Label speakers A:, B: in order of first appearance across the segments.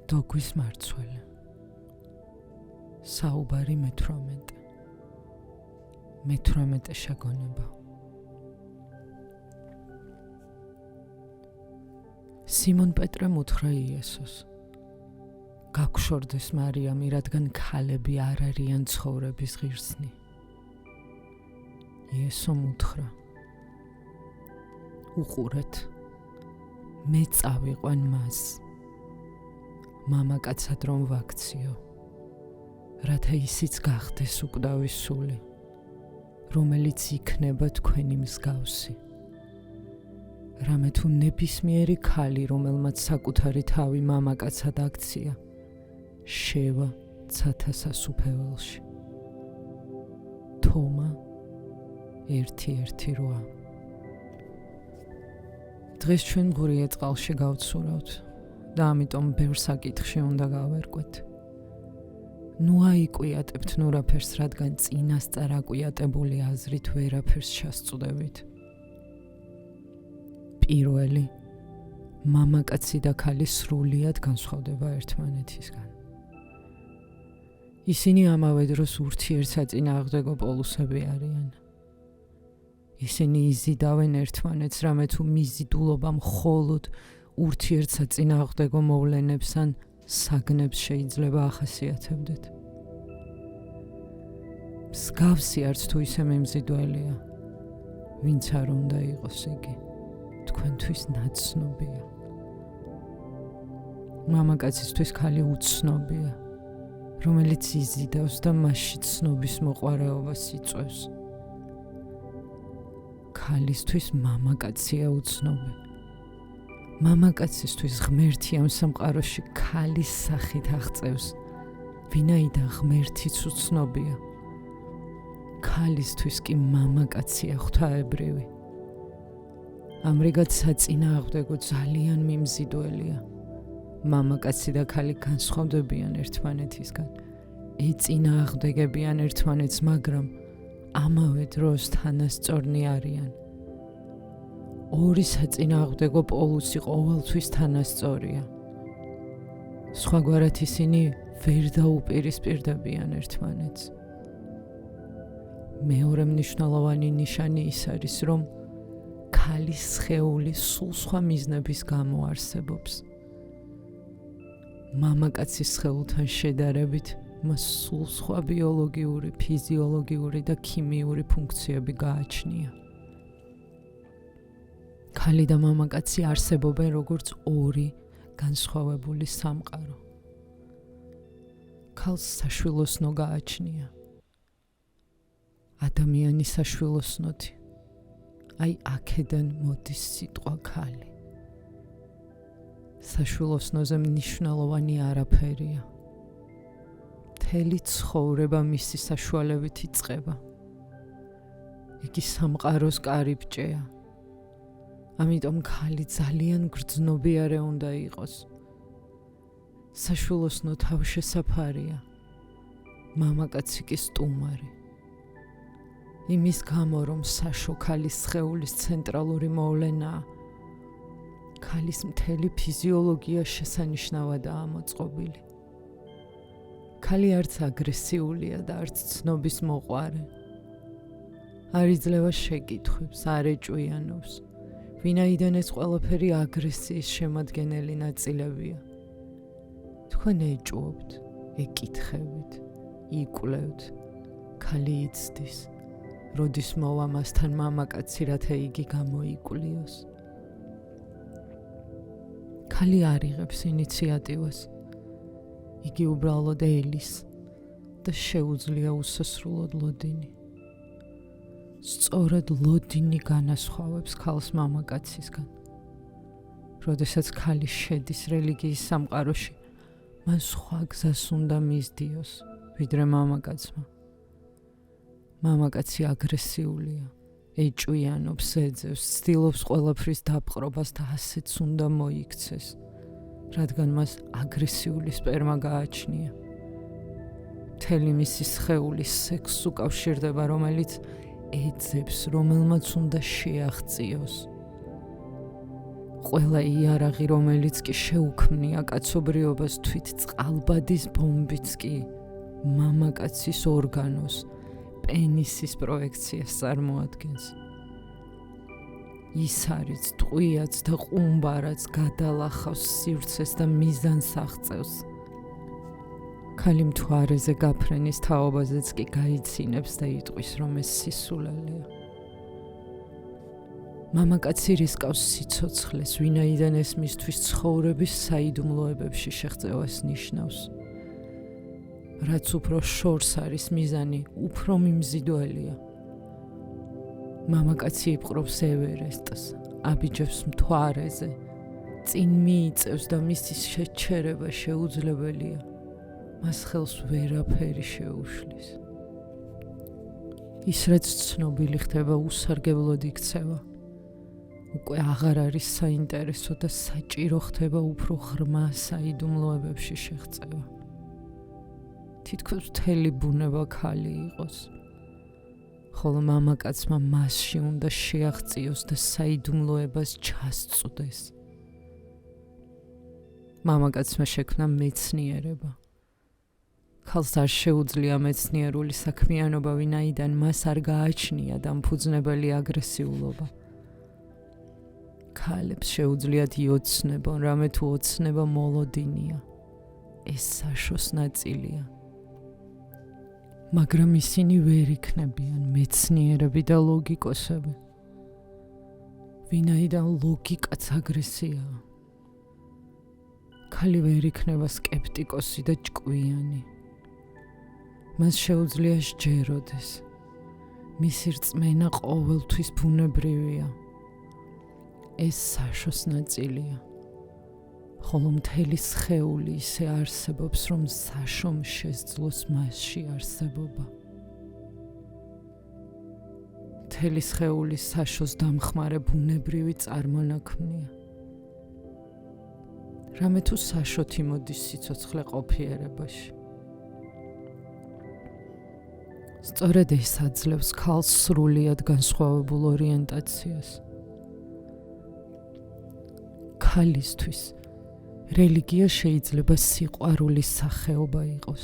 A: დოგვის მარცველი. საუბარი მე-18 შეგონება. სიმონ პეტრემ უთხრა იესოს: გაგშორდეს მარიამი, რადგან ქალები არ არიან ცხოვრების ღირსნი. იესომ უთხრა: უყურეთ, მე წავიყვან მას, მამაკაცად რომ ვაქციო, რათა ისიც გახდეს უკვდავის სული, რომელიც იქნება თქვენი მსგავსი. რამე თუ ნებისმიერი ქალი, რომელმაც საკუთარი თავი მამაკაცად აქცია, შევა ცათა სასუფეველში. თომა 1:8. დღეს ჩვენ გურია წყალში გავცურავთ და ამიტომ ბევრ საკითხში უნდა გავერკვეთ. ნუ აიკვიატებთ ნურაფერს, რადგან წინასწარ აკვიატებული აზრით ვერაფერს ჩასწვდებით. პირველი, მამაკაცი და ქალი სრულიად განსხვავდება ერთმანეთისგან. ისინი ამავე დროს ურთიერთსაწინააღმდეგო პოლუსები არიან. ისინი იზიდავენ ერთმანეთს, რამე თუ მიზიდულობა მხოლოდ ურთიერთსაწინააღმდეგო მოვლენებს ან საგნებს შეიძლება ახასიათებდეთ. მსგავსი არც თუ ისე მიმზიდველია, ვინც არ უნდა იყოს იგი, თქვენთვის ნაცნობია. მამაკაცისთვის ქალი უცნობია, რომელიც იზიდავს და მასში ცნობის მოყვარეობას იწვევს. ქალისთვის მამაკაცია უცნობი. მამაკაცისთვის ღმერთი ამ სამყაროში ქალის სახით აღწევს, ვინაიდან ღმერთიც უცნობია. ქალისთვის კი მამაკაცია ღვთაებრივი. ამრიგად საწინააღმდეგო ძალიან მიმზიდველია. მამაკაცი და ქალი განსხვავდებიან ერთმანეთისგან, ეწინააღმდეგებიან ერთმანეთს, მაგრამ ამავე დროს თანასწორნი არიან. ორი საწინააღმდეგო პოლუსი ყოველთვის თანასწორია. სხვაგვარად ისინი ვერ დაუპირისპირდებიან ერთმანეთს. მეორე მნიშვნელოვანი ნიშანი ის არის, რომ ქალის სხეული სულ სხვა მიზნების გამო არსებობს. მამაკაცის სხეულთან შედარებით მას სულ სხვა ბიოლოგიური, ფიზიოლოგიური და ქიმიური ფუნქციები გააჩნია. ქალი და მამაკაცი არსებობენ როგორც ორი განსხვავებული სამყარო. ქალს საშვილოსნო გააჩნია. ადამიანის საშვილოსნოთი. აი აქედან მოდის სიტყვა ქალი. საშვილოსნოზე მნიშვნელოვანი არაფერია. მთელი ცხოვრება მისი საშუალებით იწყება. იგი სამყაროს კარიბჭეა. ამიტომ ქალი ძალიან გრძნობიარე უნდა იყოს. საშვილოსნო თავშესაფარია. მამაკაცი კი სტუმარი. იმის გამო, რომ საშო ქალის სხეულის ცენტრალური მოვლენაა, ქალის მთელი ფიზიოლოგია შესანიშნავადაა მოწყობილი. ქალი არც აგრესიულია და არც ცნობის მოყვარე. არ იძლევა შეკითხვებს, არ ეჭვიანობს, ვინაიდან ეს ყველაფერი აგრესიის შემადგენელი ნაწილებია. თქვენ ეჭვობთ, ეკითხებით, იკვლევთ, ქალი იცდის, როდის მოვა მასთან მამაკაცი, რათა იგი გამოიკვლიოს. ქალი არ იღებს ინიციატივას. იგი უბრალოდ ელის და შეუძლია უსასრულოდ ლოდინი. სწორედ ლოდინი განასხვავებს ქალს მამაკაცისგან. როდესაც ქალი შედის რელიგიის სამყაროში, მან სხვა გზას უნდა მისდიოს, ვიდრე მამაკაცმა. მამაკაცი აგრესიულია, ეჭვიანობს, ეძებს, ცდილობს ყველაფრის დაპყრობას და ასეც უნდა მოიქცეს, რადგან მას აგრესიული სპერმა გააჩნია. მთელი მისი სხეული სექსს უკავშირდება, რომელიც ეძებს, რომელმაც უნდა შეაღწიოს. ყველა იარაღი, რომელიც კი შეუქმნია კაცობრიობას თვით წყალბადის ბომბიც კი მამაკაცის ორგანოს, პენისის პროექციას წარმოადგენს. ის არის ტყვიაც და ყუმბარაც გადალახავს სივრცეს და მიზანს აღწევს. ქალი მთვარეზე გაფრენის თაობაზეც კი გაიცინებს და იტყვის, რომ ეს სისულელეა. მამაკაცი რისკავს სიცოცხლეს, ვინაიდან ეს მისთვის ცხოვრების საიდუმლოებებში შეღწევას ნიშნავს. რაც უფრო შორს არის მიზანი, უფრო მიმზიდველია. მამაკაცი იპყრობს ევერესტს, აბიჯებს მთვარეზე, წინ მიიწევს და მისი შეჩერება შეუძლებელია. მას ხელს ვერაფერი შეუშლის. ის რაც ცნობილი ხდება, უსარგებლოდ იქცევა. უკვე აღარ არის საინტერესო და საჭირო ხდება უფრო ღრმა საიდუმლოებებში შეღწევა. თითქოს მთელი ბუნება ქალი იყოს, ხოლო მამაკაცმა მასში უნდა შეაღწიოს და საიდუმლოებას ჩასწვდეს. მამაკაცმა შექმნა მეცნიერება. ქალს არ შეუძლია მეცნიერული საქმიანობა, ვინაიდან მას არ გააჩნია დამფუძნებელი აგრესიულობა. ქალებს შეუძლიათ იოცნებონ, რამე თუ ოცნება მოლოდინია. ეს საშოს ნაწილია. მაგრამ ისინი ვერ იქნებიან მეცნიერები და ლოგიკოსები. ვინაიდან ლოგიკაც აგრესიაა. ქალი ვერ იქნება სკეპტიკოსი და ჭკვიანი. მას შეუძლია სჯეროდეს. მისი რწმენა ყოველთვის ბუნებრივია. ეს საშოს ნაწილია. ხოლო მთელი სხეული ისე არსებობს, რომ საშომ შესძლოს მასში არსებობა. მთელი სხეული საშოს დამხმარე ბუნებრივი წარმონაქმნია. რამე თუ საშოთ იმოდის სიცოცხლე ყოფიერებაში. სწორედ ეს აძლევს ქალს სრულიად განსხვავებულ ორიენტაციას. ქალისთვის რელიგია შეიძლება სიყვარულის სახეობა იყოს,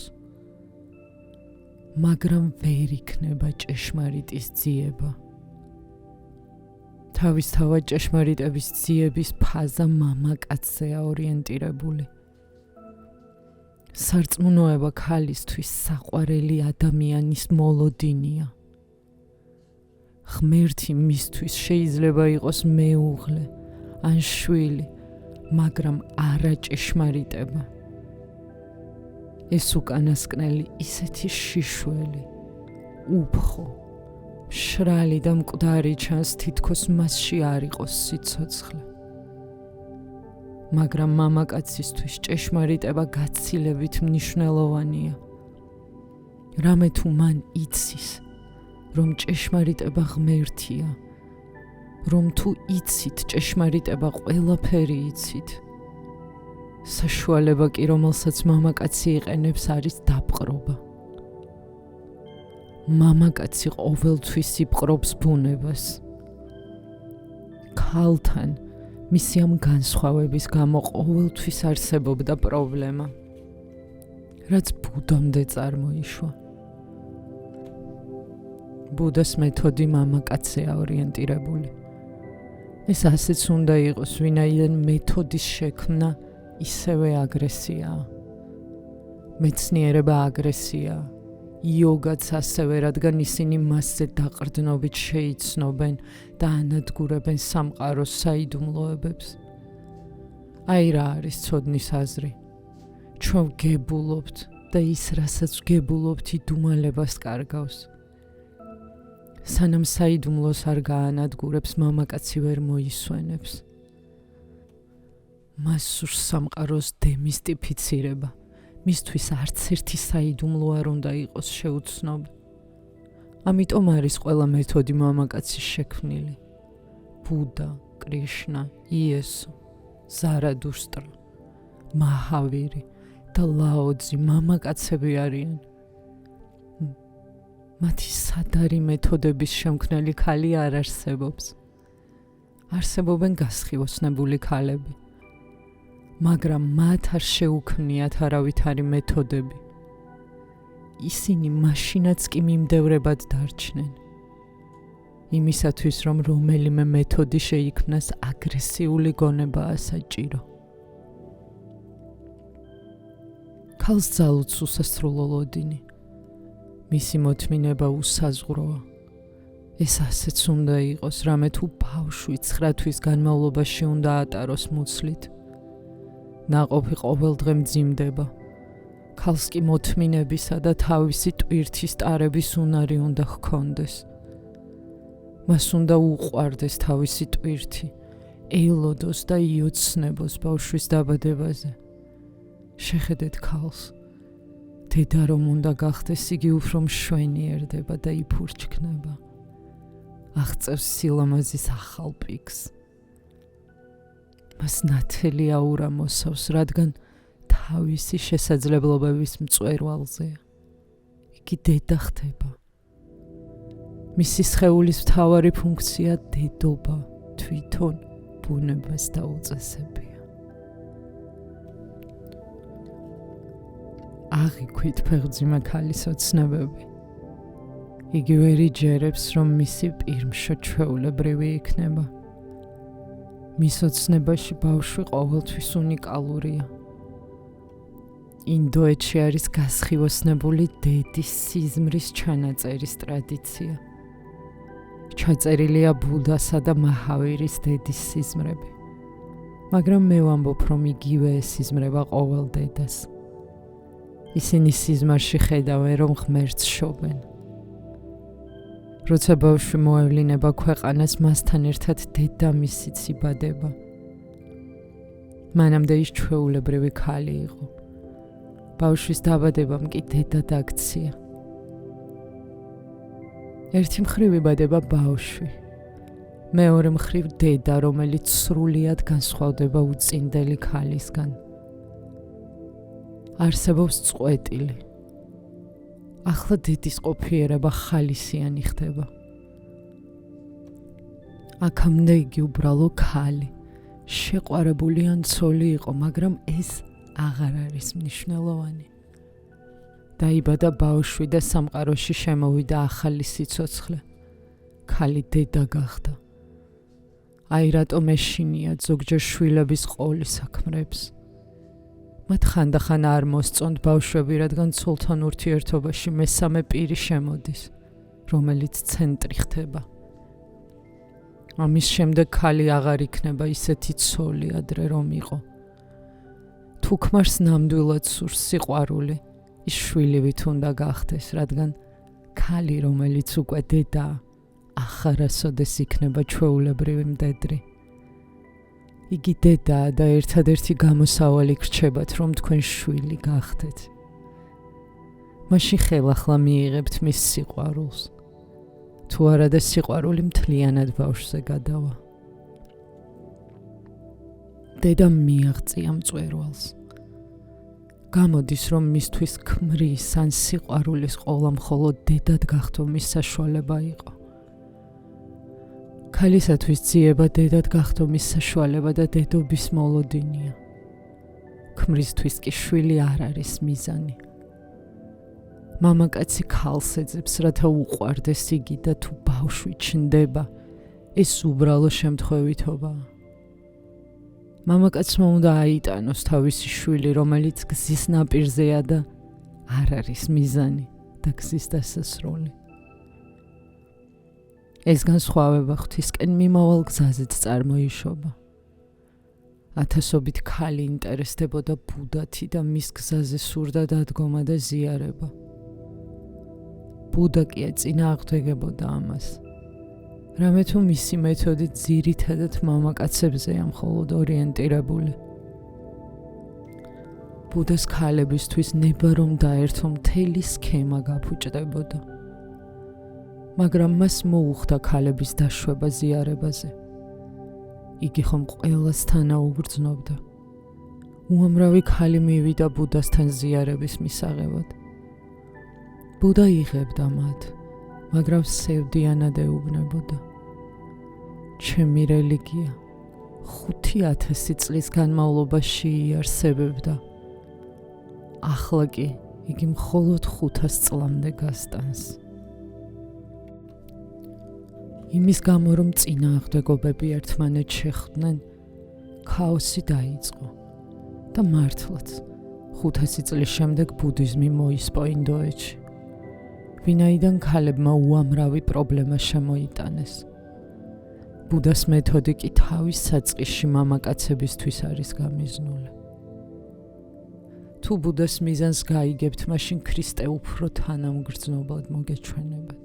A: მაგრამ ვერ იქნება ჭეშმარიტის ძიება. თავისთავად ჭეშმარიტების ძიების ფაზა მამაკაცზეა ორიენტირებული. სარწმუნოება ქალისთვის საყვარელი ადამიანის მოლოდინია. ღმერთი მისთვის შეიძლება იყოს მეუღლე ან შვილი, მაგრამ არა ჭეშმარიტება. ეს უკანასკნელი ისეთი შიშველი, უფხო, მშრალი და მკვდარი ჩანს, თითქოს მასში არ იყოს სიცოცხლე. მაგრამ მამაკაცისთვის ჭეშმარიტება გაცილებით მნიშვნელოვანია. რამე თუ მან იცის, რომ ჭეშმარიტება ღმერთია, რომ თუ იცით ჭეშმარიტება ყველაფერი იცით. საშუალება კი, რომელსაც მამაკაცი იყენებს, არის დაპყრობა. მამაკაცი ყოველთვის იპყრობს ბუნებას. ქალთან მისი ამ განსხვავების გამო ყოველთვის არსებობდა პრობლემა, რაც ბუდამდე წარმოიშვა. ბუდას მეთოდი მამაკაცია ორიენტირებული. ეს ასეც უნდა იყოს, ვინაიდან მეთოდის შექმნა ისევე აგრესიაა. მეცნიერება აგრესიაა. იოგაც ასევე, რადგან ისინი მასზე დაყრდნობით შეიცნობენ და ანადგურებენ სამყაროს საიდუმლოებებს. აი რა არის ცოდნის აზრი. ჩვენ ვგებულობთ და ის, რასაც ვგებულობთ, იდუმალებას კარგავს. სანამ საიდუმლოს არ გაანადგურებს, მამაკაცი ვერ მოისვენებს. მას სურს სამყაროს დემისტიფიცირება. მისთვის არც ერთი საიდუმლო არ უნდა იყოს შეუცნობი. ამიტომ არის ყველა მეთოდი მამაკაცის შექმნილი. ბუდა, კრიშნა, იესო, ზარადუშტრა, მაჰავირი და ლაოძი მამაკაცები არიან. მათი სადარი მეთოდების შემქმნელი ქალი არ არსებობს. არსებობენ გასხივოსნებული ქალები, მაგრამ მათ არ შეუქმნიათ არავითარი მეთოდები. ისინი მაშინაც კი მიმდევრებად დარჩნენ. იმისათვის, რომ რომელიმე მეთოდი შეიქმნას, აგრესიული გონებაა საჭირო. ქალს ძალუც უსასრულო ლოდინი. მისი მოთმინება უსაზღვროა. ეს ასეც უნდა იყოს, რამე თუ ბავშვი 9 თვის განმავლობაში უნდა ატაროს მუცლით. ნაყოფი ყოველდღე მძიმდება. ქალს კი მოთმინებისა და თავისი ტვირთის ტარების უნარი უნდა ჰქონდეს. მას უნდა უყვარდეს თავისი ტვირთი, ეილოდოს და იოცნებოს ბავშვის დაბადებაზე. შეხედეთ ქალს. დედა რომ უნდა გახდეს, იგი უფრო მშვენიერდება და იფურჩქნება. აღწევს სილამაზის ახალ პიკს. მას ნათელი აურა მოსავს, რადგან თავისი შესაძლებლობების მწვერვალზეა. იგი დედა ხდება. მისი სხეულის მთავარი ფუნქცია დედობა, თვითონ ბუნებას დაუწესებია. აღიქვით ფეხმძიმე ქალის ოცნებები. იგი ვერ იჯერებს, რომ მისი პირმშო ჩვეულებრივი იქნება. მის ოცნებაში ბავშვი ყოველთვის უნიკალურია. ინდოეთში არის გასხივოსნებული დედის სიზმრის ჩანაწერის ტრადიცია. ჩაწერილია ბუდასა და მაჰავირის დედის სიზმრები. მაგრამ მე ვამბობ, რომ იგივე ესიზმრება ყოველ დედას. ისინი სიზმარში ხედავენ, რომ ღმერთს შობენ. როცა ბავშვი მოევლინება ქვეყანას, მასთან ერთად დედამისიც იბადება. მანამდე ის ჩვეულებრივი ქალი იყო. ბავშვის დაბადებამ კი დედა დაქცია. ერთი მხრივ იბადება ბავშვი, მეორე მხრივ დედა, რომელიც სრულიად განსხვავდება უწინდელი ქალისგან. არსებობს წყვეტილი. ახლა დედის ყოფიერება ხალისიანი ხდება. აქამდე იგი უბრალო ქალი, შეყვარებული ან ცოლი იყო, მაგრამ ეს აღარ არის მნიშვნელოვანი. დაიბადა ბავშვი და სამყაროში შემოვიდა ახალი სიცოცხლე. ქალი დედა გახდა. აი რატომ ეშინიათ ზოგჯერ შვილების ყოლის საქმრებს. მათ ხანდახან არ მოსწონთ ბავშვები, რადგან ცოლთან ურთიერთობაში მესამე პირი შემოდის, რომელიც ცენტრი ხდება. ამის შემდეგ ქალი აღარ იქნება ისეთი ცოლი, ადრე რომ იყო. თუ ქმარს ნამდვილად სურს სიყვარული, ის შვილივით უნდა გახდეს, რადგან ქალი, რომელიც უკვე დედაა, ახარასოდეს იქნება ჩვეულებრივი მდედრი. იგი დედაა და ერთადერთი გამოსავალი გრჩებათ, რომ თქვენ შვილი გახდეთ. მაშინ ხელახლა მიიღებთ მის სიყვარულს. თუ არა და სიყვარული მთლიანად ბავშვზე გადავა. დედამ მიაღწია მწვერვალს. გამოდის, რომ მისთვის ქმრის ან სიყვარულის ყოლა მხოლოდ დედად გახდომის საშუალება იყო. ქალისათვის ძიება დედად გახდომის საშუალება და დედობის მოლოდინია. ქმრისთვის კი შვილი არ არის მიზანი. მამაკაცი ქალს ეძებს, რათა უყვარდეს იგი და თუ ბავშვი ჩნდება, ეს უბრალო შემთხვევითობაა. მამაკაცმა უნდა აიტანოს თავისი შვილი, რომელიც გზის ნაპირზეა და არ არის მიზანი და გზის დასასრული. ეს განსხვავება ღვთისკენ მიმავალ გზაზეც წარმოიშობა. ათასობით ქალი ინტერესდებოდა ბუდათი და მის გზაზე სურდა დადგომა და ზიარება. ბუდა კი ეწინააღმდეგებოდა ამას. რამე თუ მისი მეთოდი ძირითადად მამაკაცებზეა მხოლოდ ორიენტირებული. ბუდას ქალებისთვის ნება რომ დაერთო მთელი სქემა გაფუჭდებოდა. მაგრამ მას მოუხდა ქალების დაშვება ზიარებაზე. იგი ხომ ყველას თანაუგრძნობდა. უამრავი ქალი მივიდა ბუდასთან ზიარების მისაღებად. ბუდა იღებდა მათ, მაგრამ სევდიანად ეუბნებოდა. ჩემი რელიგია 5000 წლის განმავლობაში იარსებებდა. ახლა კი იგი მხოლოდ 500 წლამდე გასტანს. იმის გამო, რომ წინააღმდეგობები ერთმანეთს შეხვდნენ, ქაოსი დაიწყო და მართლაც 500 წლის შემდეგ ბუდიზმი მოისპო ინდოეთში, ვინაიდან ქალებმა უამრავი პრობლემა შემოიტანეს. ბუდას მეთოდი კი თავის საწყისში მამაკაცებისთვის არის გამიზნული. თუ ბუდას მიზანს გაიგებთ, მაშინ ქრისტე უფრო თანამგრძნობლად მოგეჩვენებათ.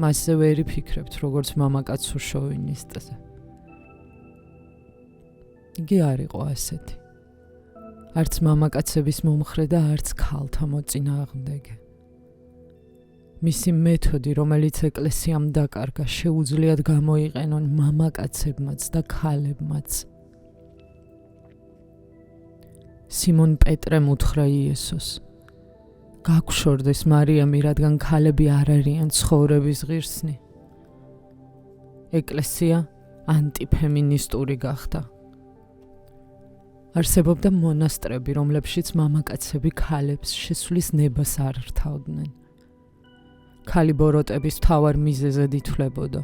A: მასზე ვერ იფიქრებთ, როგორც მამაკაცურ შოვინისტზე. იგი არ იყო ასეთი. არც მამაკაცების მომხრე და არც ქალთა მოწინააღმდეგე. მისი მეთოდი, რომელიც ეკლესიამ დაკარგა, შეუძლიათ გამოიყენონ მამაკაცებმაც და ქალებმაც. სიმონ პეტრემ უთხრა იესოს: გაგშორდეს მარიამი, რადგან ქალები არ არიან ცხოვრების ღირსნი. ეკლესია ანტიფემინისტური გახდა. არსებობდა მონასტრები, რომლებშიც მამაკაცები ქალებს შესვლის ნებას არ რთავდნენ. ქალი ბოროტების მთავარ მიზეზად ითვლებოდა.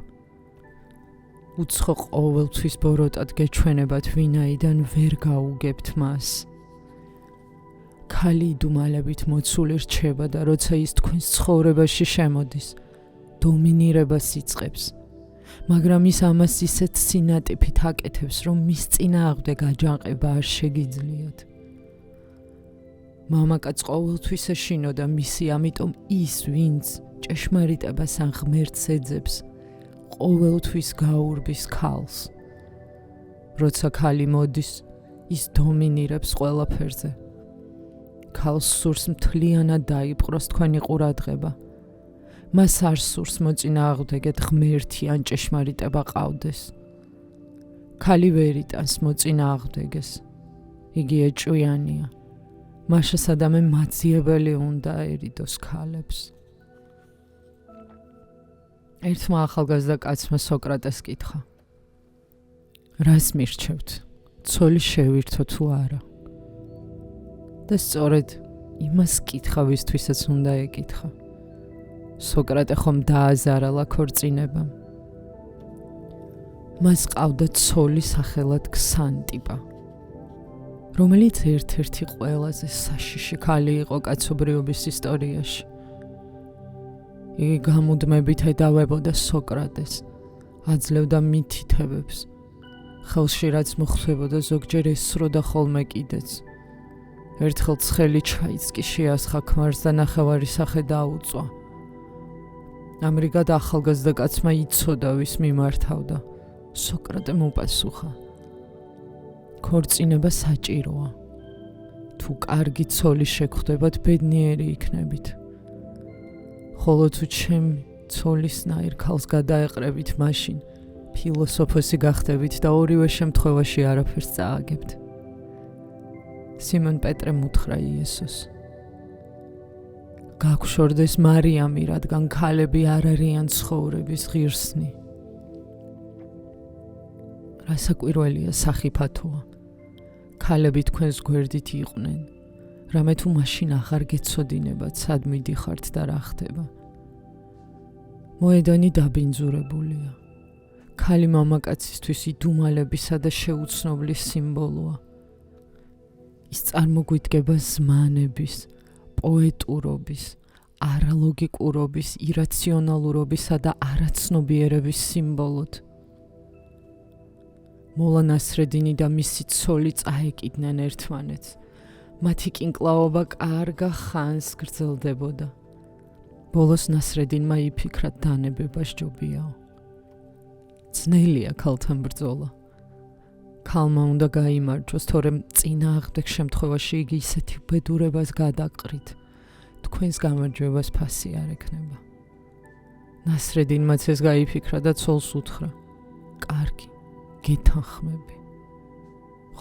A: უცხო ყოველთვის ბოროტად გეჩვენებათ, ვინაიდან ვერ გაუგებთ მას. ქალი იდუმალებით მოცული რჩება და როცა ის თქვენს ცხოვრებაში შემოდის, დომინირებას იწყებს, მაგრამ ის ამას ისეთ სინატიფით აკეთებს, რომ მის წინააღმდეგ აჯანყება არ შეგიძლიათ. მამაკაც ყოველთვის ეშინოდა მისი, ამიტომ ის, ვინც ჭეშმარიტებას ან ღმერთს ეძებს, ყოველთვის გაურბის ქალს. როცა ქალი მოდის, ის დომინირებს ყველაფერზე. ქალს სურს მთლიანად დაიპყროს თქვენი ყურადღება. მას არ სურს მოწინააღმდეგეთ ღმერთი ან ჭეშმარიტება ყავდეს. ქალი ვერ იტანს მოწინააღმდეგეს. იგი ეჭვიანია. მაშასადამე მაძიებელი უნდა ერიდოს ქალებს. ერთმა ახალგაზრდა კაცმა სოკრატეს კითხა: რას მირჩევთ? ცოლი შევირთო თუ არა? და სწორედ იმას კითხა, ვისთვისაც უნდა ეკითხა. სოკრატე ხომ დააზარალა ქორწინებამ. მას ყავდა ცოლი სახელად ქსანტიპა, რომელიც ერთ-ერთი ყველაზე საშიში ქალი იყო კაცობრიობის ისტორიაში. იგი გამუდმებით ედავებოდა სოკრატეს, აძლევდა მითითებებს, ხელში რაც მოხვდებოდა ზოგჯერ ესროდა ხოლმე კიდეც. ერთხელ ცხელი ჩაიც კი შეასხა ქმარს და ნახევარი სახე დაუწვა. ამრიგად ახალგაზრდა კაცმა იცოდა, ვის მიმართავდა. სოკრატემ უპასუხა: ქორწინება საჭიროა. თუ კარგი ცოლი შეგხვდებათ, ბედნიერი იქნებით. ხოლო თუ ჩემი ცოლისნაირ ქალს გადაეყრებით, მაშინ ფილოსოფოსი გახდებით და ორივე შემთხვევაში არაფერს წააგებთ. სიმონ პეტრემ უთხრა იესოს: გაგშორდეს მარიამი, რადგან ქალები არ არიან ცხოვრების ღირსნი. რასაკვირველია, სახიფათოა. ქალები თქვენს გვერდით იყვნენ, რამე თუ მაშინ აღარ გეცოდინებათ, სად მიდიხართ და რა ხდება. მოედანი დაბინძურებულია. ქალი მამაკაცისთვის იდუმალებისა და შეუცნობლის სიმბოლოა. ის წარმოგვიდგება ზმანების, პოეტურობის, არალოგიკურობის, ირაციონალურობისა და არაცნობიერების სიმბოლოდ. მოლა ნასრედინი და მისი ცოლი წაეკიდნენ ერთმანეთს. მათი კინკლაობა კარგა ხანს გრძელდებოდა. ბოლოს ნასრედინმა იფიქრა, დანებება სჯობიაო. ძნელია ქალთან ბრძოლა. ქალმა უნდა გაიმარჯვოს, თორემ წინააღმდეგ შემთხვევაში იგი ისეთი ბედურებას გადაყრით, თქვენს გამარჯვებას ფასი არ ექნება. ნასრედინმაც ეს გაიფიქრა და ცოლს უთხრა: კარგი, გეთანხმები.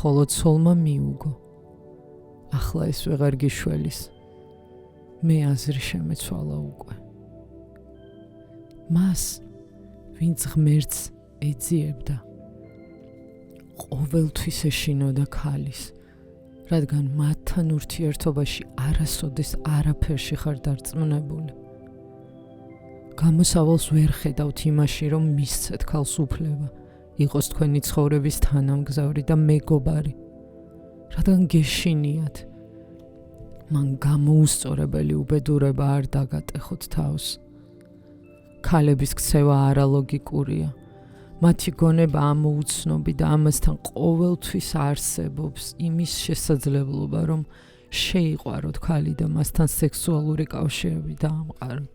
A: ხოლო ცოლმა მიუგო: ახლა ეს ვეღარ გიშველის, მე აზრი შემეცვალა უკვე. მას ვინც ღმერთს ეძიებდა, ყოველთვის ეშინოდა ქალის, რადგან მათთან ურთიერთობაში არასოდეს არაფერში ხარ დარწმუნებული. გამოსავალს ვერ ხედავთ იმაში, რომ მისცეთ ქალს უფლება, იყოს თქვენი ცხოვრების თანამგზავრი და მეგობარი, რადგან გეშინიათ. მან გამოუსწორებელი უბედურება არ დაგატეხოთ თავს. ქალების ქცევა არალოგიკურია. მათი გონება ამოუცნობი და ამასთან ყოველთვის არსებობს იმის შესაძლებლობა, რომ შეიყვაროთ ქალი და მასთან სექსუალური კავშირები დაამყაროთ.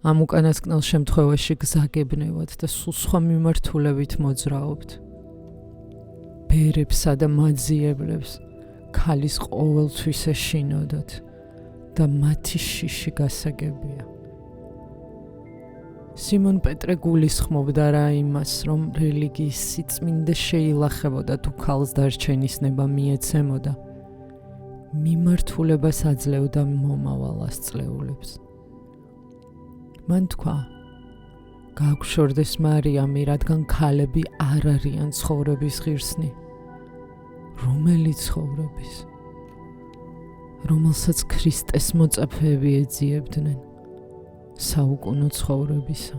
A: ამ უკანასკნელ შემთხვევაში გზაგებნევათ და სულ სხვა მიმართულებით მოძრაობთ. ბერებსა და მაძიებლებს ქალის ყოველთვის ეშინოდათ და მათი შიში გასაგებია. სიმონ პეტრე გულისხმობდა რა იმას, რომ რელიგიის სიწმინდე შეილახებოდა თუ ქალს დარჩენის ნება მიეცემოდა, მიმართულებას აძლევდა მომავალ ასწლეულებს. მან თქვა, გაგვშორდეს მარიამი, რადგან ქალები არ არიან ცხოვრების ღირსნი. რომელი ცხოვრების? რომელსაც ქრისტეს მოწაფეები ეძიებდნენ, საუკუნო ცხოვრებისა.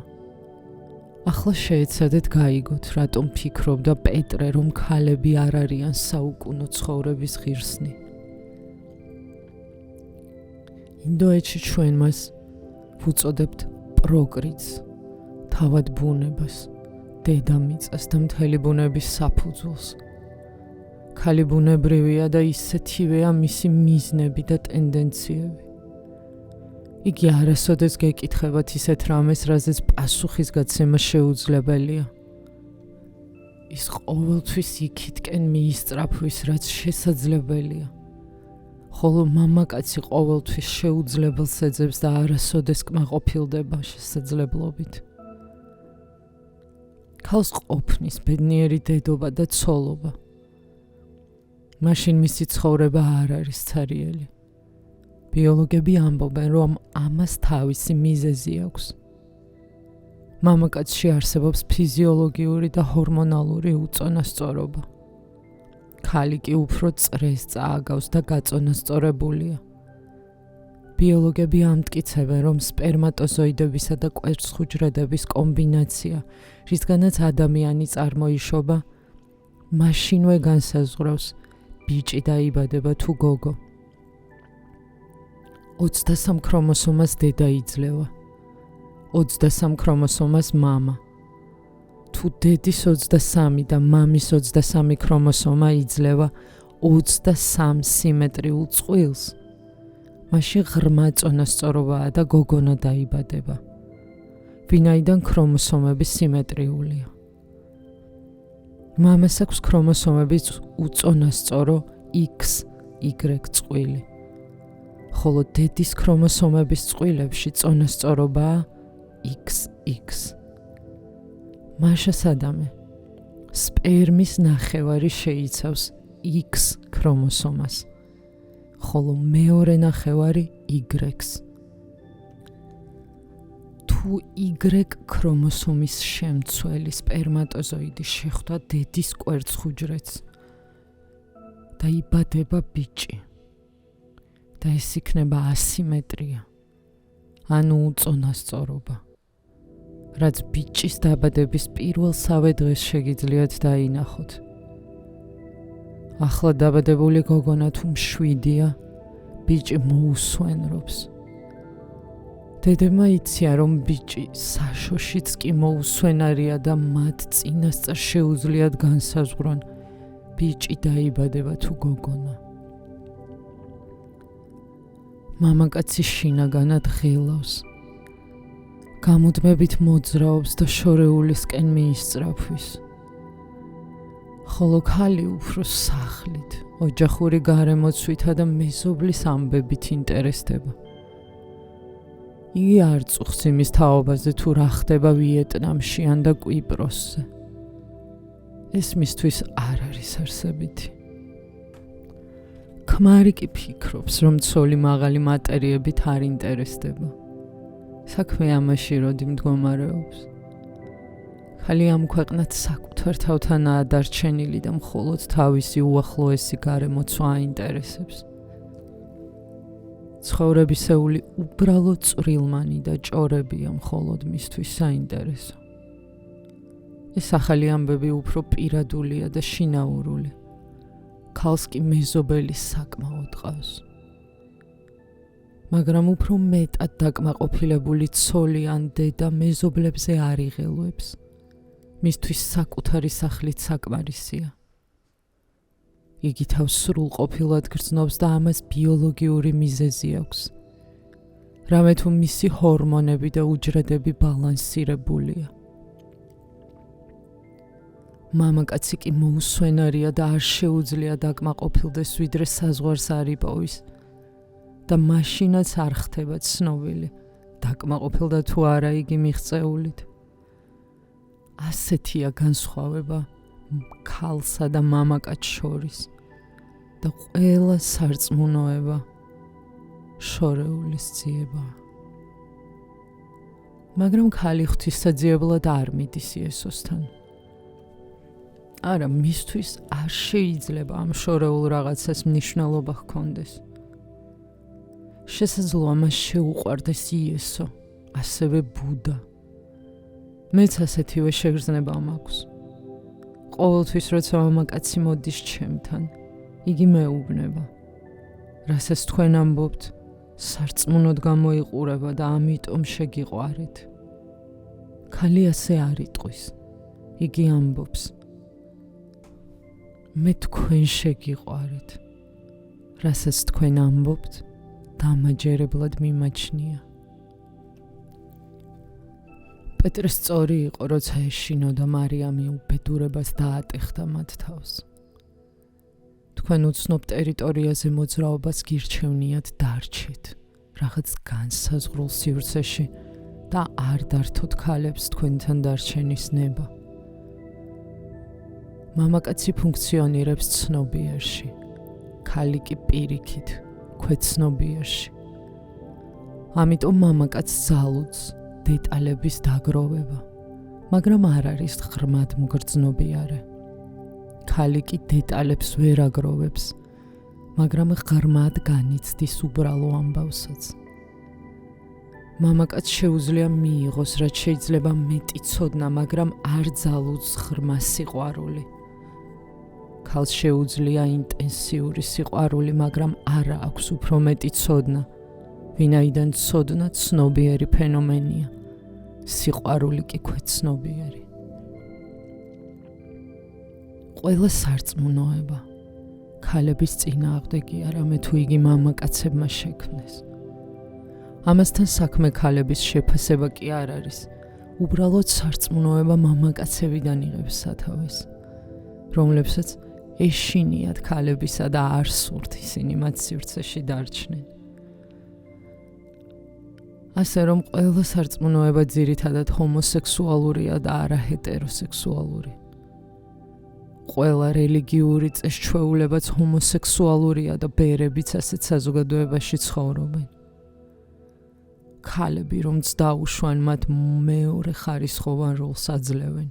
A: ახლა შეეცადეთ გაიგოთ, რატომ ფიქრობდა პეტრე, რომ ქალები არ არიან საუკუნო ცხოვრების ღირსნი. ინდოეთში ჩვენ მას ვუწოდებთ პროგრიდს, თავად ბუნებას, დედამიწას და მთელი ბუნების საფუძველს. ქალი ბუნებრივია და ისეთივეა მისი მიზნები და ტენდენციები. იგი არასოდეს გეკითხებათ ისეთ რამეს, რაზეც პასუხის გაცემა შეუძლებელია. ის ყოველთვის იქითკენ მიისწრაფვის, რაც შესაძლებელია. ხოლო მამაკაცი ყოველთვის შეუძლებელს ეძებს და არასოდეს კმაყოფილდება შესაძლებლობით. ქალს ყოფნის ბედნიერი დედობა და ცოლობა. მაშინ მისი ცხოვრება არ არის ცარიელი. ბიოლოგები ამბობენ, რომ ამას თავისი მიზეზი აქვს. მამაკაცში არსებობს ფიზიოლოგიური და ჰორმონალური უწონასწორობა. ქალი კი უფრო წრეს წააგავს და გაწონასწორებულია. ბიოლოგები ამტკიცებენ, რომ სპერმატოზოიდებისა და კვერცხუჯრედების კომბინაცია, რისგანაც ადამიანი წარმოიშობა, მაშინვე განსაზღვრავს, ბიჭი დაიბადება თუ გოგო. 23 ქრომოსომას დედა იძლევა, 23 ქრომოსომას მამა. თუ დედის 23 და მამის 23 ქრომოსომა იძლევა 23 სიმეტრიულ წყვილს, მაშინ ღრმა წონასწორობაა და გოგონა დაიბადება, ვინაიდან ქრომოსომები სიმეტრიულია. მამას აქვს ქრომოსომების უწონასწორო XY წყვილი, ხოლო დედის ქრომოსომების წყვილებში წონასწორობაა XX. მაშას ადამე სპერმის ნახევარი შეიცავს X ქრომოსომას, ხოლო მეორე ნახევარი Y-ს. თუ Y ქრომოსომის შემცველი სპერმატოზოიდი შეხვდა დედის კვერცხუჯრედს, დაიბადება ბიჭი და ეს იქნება ასიმეტრია, ანუ უწონასწორობა, რაც ბიჭის დაბადების პირველსავე დღეს შეგიძლიათ დაინახოთ. ახლა დაბადებული გოგონა თუ მშვიდია, ბიჭი მოუსვენრობს. დედებმა იციან, რომ ბიჭი საშოშიც კი მოუსვენარია და მათ წინასწარ შეუძლიათ განსაზღვრონ, ბიჭი დაიბადება თუ გოგონა. მამაკაცი შინაგანად ღილავს, გამუდმებით მოძრაობს და შორეულისკენ მიისწრაფვის. ხოლო ქალი უფრო სახლით, ოჯახური გარემოცვითა და მეზობლის ამბებით ინტერესდება. იგი არ წუხს იმის თაობაზე თუ რა ხდება ვიეტნამში ან და კვიპროსზე. ეს მისთვის არ არის არსებითი. ქმარი კი ფიქრობს, რომ ცოლი მაღალი მატერიებით არ ინტერესდება. საქმე ამაში როდი მდგომარეობს. ხალი ამ ქვეყნად საკუთარ თავთანაა დარჩენილი და მხოლოდ თავისი უახლოესი გარემოცვა აინტერესებს. ცხოვრებისეული უბრალოდ წვრილმანი და ჭორებია მხოლოდ მისთვის საინტერესო. ეს ახალი ამბები უფრო პირადულია და შინაურული. ქალს კი მეზობელი საკმაოდ ყავს. მაგრამ უფრო მეტად დაკმაყოფილებული ცოლი ან დედა მეზობლებზე არ იღელვებს. მისთვის საკუთარი სახლით საკმარისია. იგი თავს სრულყოფილად გრძნობს და ამას ბიოლოგიური მიზეზი აქვს. რამე თუ მისი ჰორმონები და უჯრედები ბალანსირებულია. მამაკაცი კი მოუსვენარია და არ შეუძლია დაკმაყოფილდეს ვიდრე საზღვარს არ იპოვის და მაშინაც არ ხდება ცნობილი დაკმაყოფილდა თუ არა იგი მიღწეულით. ასეთია განსხვავება ქალსა და მამაკაცს შორის და ყველა სარწმუნოება შორეულის ძიებაა. მაგრამ ქალი ღვთისმსაძიებლად არ მიდის იესოსთან. არა, მისთვის არ შეიძლება ამ შორეულ რაღაცას მნიშვნელობა ჰქონდეს. შესაძლოა მას შეუყვარდეს იესო, ასევე ბუდა. მეც ასეთივე შეგრძნება მაქვს. ყოველთვის როცა მამაკაცი მოდის ჩემთან, იგი მეუბნება. რასაც თქვენ ამბობთ, სარწმუნოდ გამოიყურება და ამიტომ შეგიყვარეთ. ქალი ასე არ იტყვის. იგი ამბობს. მე თქვენ შეგიყვარეთ. რასაც თქვენ ამბობთ, დამაჯერებლად მიმაჩნია. პეტრე სწორი იყო, როცა ეშინოდა მარიამი უბედურებას დაატეხდა მათ თავს. თქვენ უცნობ ტერიტორიაზე მოძრაობას გირჩევნიათ დარჩეთ, რაღაც განსაზღვრულ სივრცეში და არ დართოთ ქალებს თქვენთან დარჩენის ნება. მამაკაცი ფუნქციონირებს ცნობიერში, ქალი კი პირიქით, ქვეცნობიერში. ამიტომ მამაკაცს ძალუძს დეტალების დაგროვება, მაგრამ არ არის ღრმად მგრძნობიარე. ქალი კი დეტალებს ვერ აგროვებს, მაგრამ ღრმად განიცდის უბრალო ამბავსაც. მამაკაცს შეუძლია მიიღოს, რაც შეიძლება მეტი ცოდნა, მაგრამ არ ძალუძს ღრმა სიყვარული. ქალს შეუძლია ინტენსიური სიყვარული, მაგრამ არა აქვს უფრო მეტი ცოდნა, ვინაიდან ცოდნა ცნობიერი ფენომენია, სიყვარული კი ქვეცნობიერი. ყველა სარწმუნოება ქალების წინააღმდეგია, რამე თუ იგი მამაკაცებმა შექმნეს. ამასთან საქმე ქალების შეფასება კი არ არის, უბრალოდ სარწმუნოება მამაკაცებიდან იღებს სათავეს, რომლებსაც ეშინიათ ქალებისა და არ სურთ ისინი მათ სივრცეში დარჩნენ. ასე რომ ყველა სარწმუნოება ძირითადად ჰომოსექსუალურია და არა ჰეტეროსექსუალური. ყველა რელიგიური წესჩვეულებაც ჰომოსექსუალურია და ბერებიც ასეთ საზოგადოებაში ცხოვრობენ. ქალები, რომც დაუშვან, მათ მეორე ხარისხოვან როლს აძლევენ.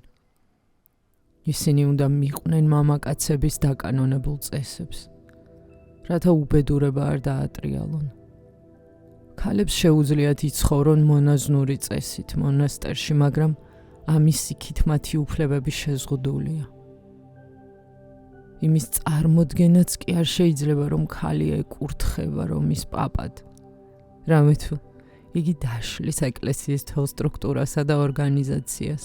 A: ისინი უნდა მიყვნენ მამაკაცების დაკანონებულ წესებს, რათა უბედურება არ დაატრიალონ. ქალებს შეუძლიათ იცხოვრონ მონაზნური წესით მონასტერში, მაგრამ ამის იქით მათი უფლებები შეზღუდულია. იმის წარმოდგენაც კი არ შეიძლება, რომ ქალი ეკურთხება რომის პაპად, რამე თუ იგი დაშლის ეკლესიის მთელ სტრუქტურასა და ორგანიზაციას.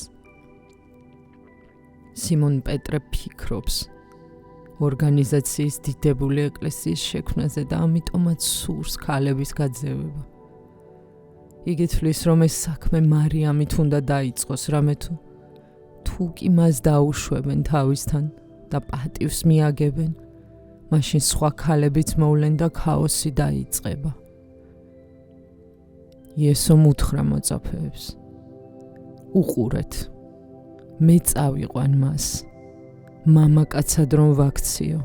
A: სიმონ პეტრე ფიქრობს ორგანიზაციის დიდებული ეკლესიის შექმნაზე და ამიტომაც სურს ქალების გაძევება. იგი თვლის, რომ ეს საქმე მარიამით უნდა დაიწყოს, რამე თუ კი მას დაუშვებენ თავისთან და პატივს მიაგებენ, მაშინ სხვა ქალებიც მოვლენ და ქაოსი დაიწყება. იესომ უთხრა მოწაფეებს, უყურეთ, მე წავიყვან მას, მამაკაცად რომ ვაქციო,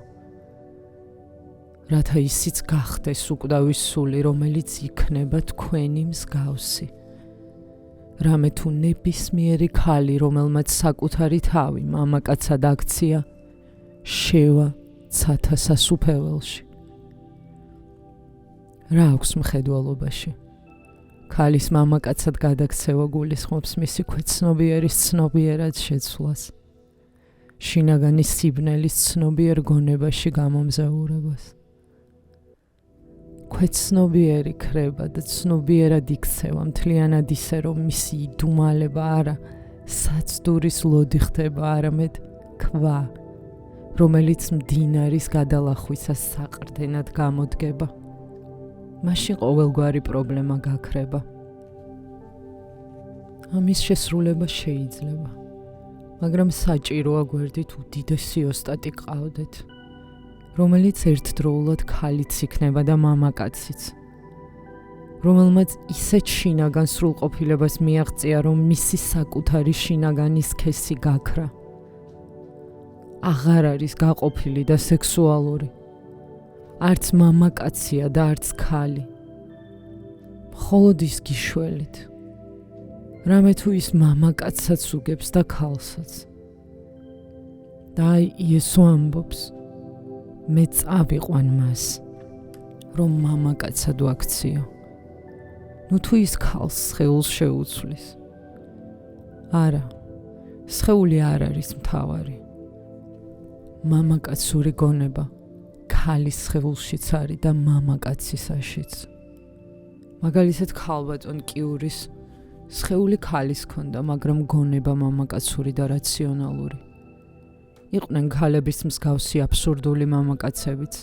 A: რათა ისიც გახდეს უკვდავის სული, რომელიც იქნება თქვენი მსგავსი რამე თუ ნებისმიერი ქალი, რომელმაც საკუთარი თავი მამაკაცად აქცია, შევა ცათა სასუფეველში. რა აქვს მხედველობაში? ქალის მამაკაცად გადაქცევა გულისხმობს მისი ქვეცნობიერის ცნობიერად შეცვლას, შინაგანი სიბნელის ცნობიერ გონებაში გამომზაურებას. ქვეცნობიერი ქრება და ცნობიერად იქცევა მთლიანად ისე, რომ მისი იდუმალება არა საცდურის ლოდი ხდება, არამედ ქვა, რომელიც მდინარის გადალახვისას საყრდენად გამოდგება. მაშინ ყოველგვარი პრობლემა გაქრება. ამის შესრულება შეიძლება, მაგრამ საჭიროა გვერდით უდიდესი ოსტატი ყავდეთ, რომელიც ერთდროულად ქალიც იქნება და მამაკაციც, რომელმაც ისეთ შინაგან სრულყოფილებას მიაღწია, რომ მისი საკუთარი შინაგანი სქესი გაქრა. აღარ არის გაყოფილი და სექსუალური, არც მამაკაცია და არც ქალი. მხოლოდ ის გიშველით, რამე თუ ის მამაკაცსაც უგებს და ქალსაც. და აი იესო ამბობს, მე წავიყვან მას, რომ მამაკაცად ვაქციო. ნუ თუ ის ქალს სხეულს შეუცვლის. არა, სხეული არ არის მთავარი. მამაკაცური გონება ქალის სხეულშიც არის და მამაკაცისაშიც. მაგალითად ქალბატონ კიურის სხეული ქალის ჰქონდა, მაგრამ გონება მამაკაცური და რაციონალური. იყვნენ ქალების მსგავსი აბსურდული მამაკაცებიც.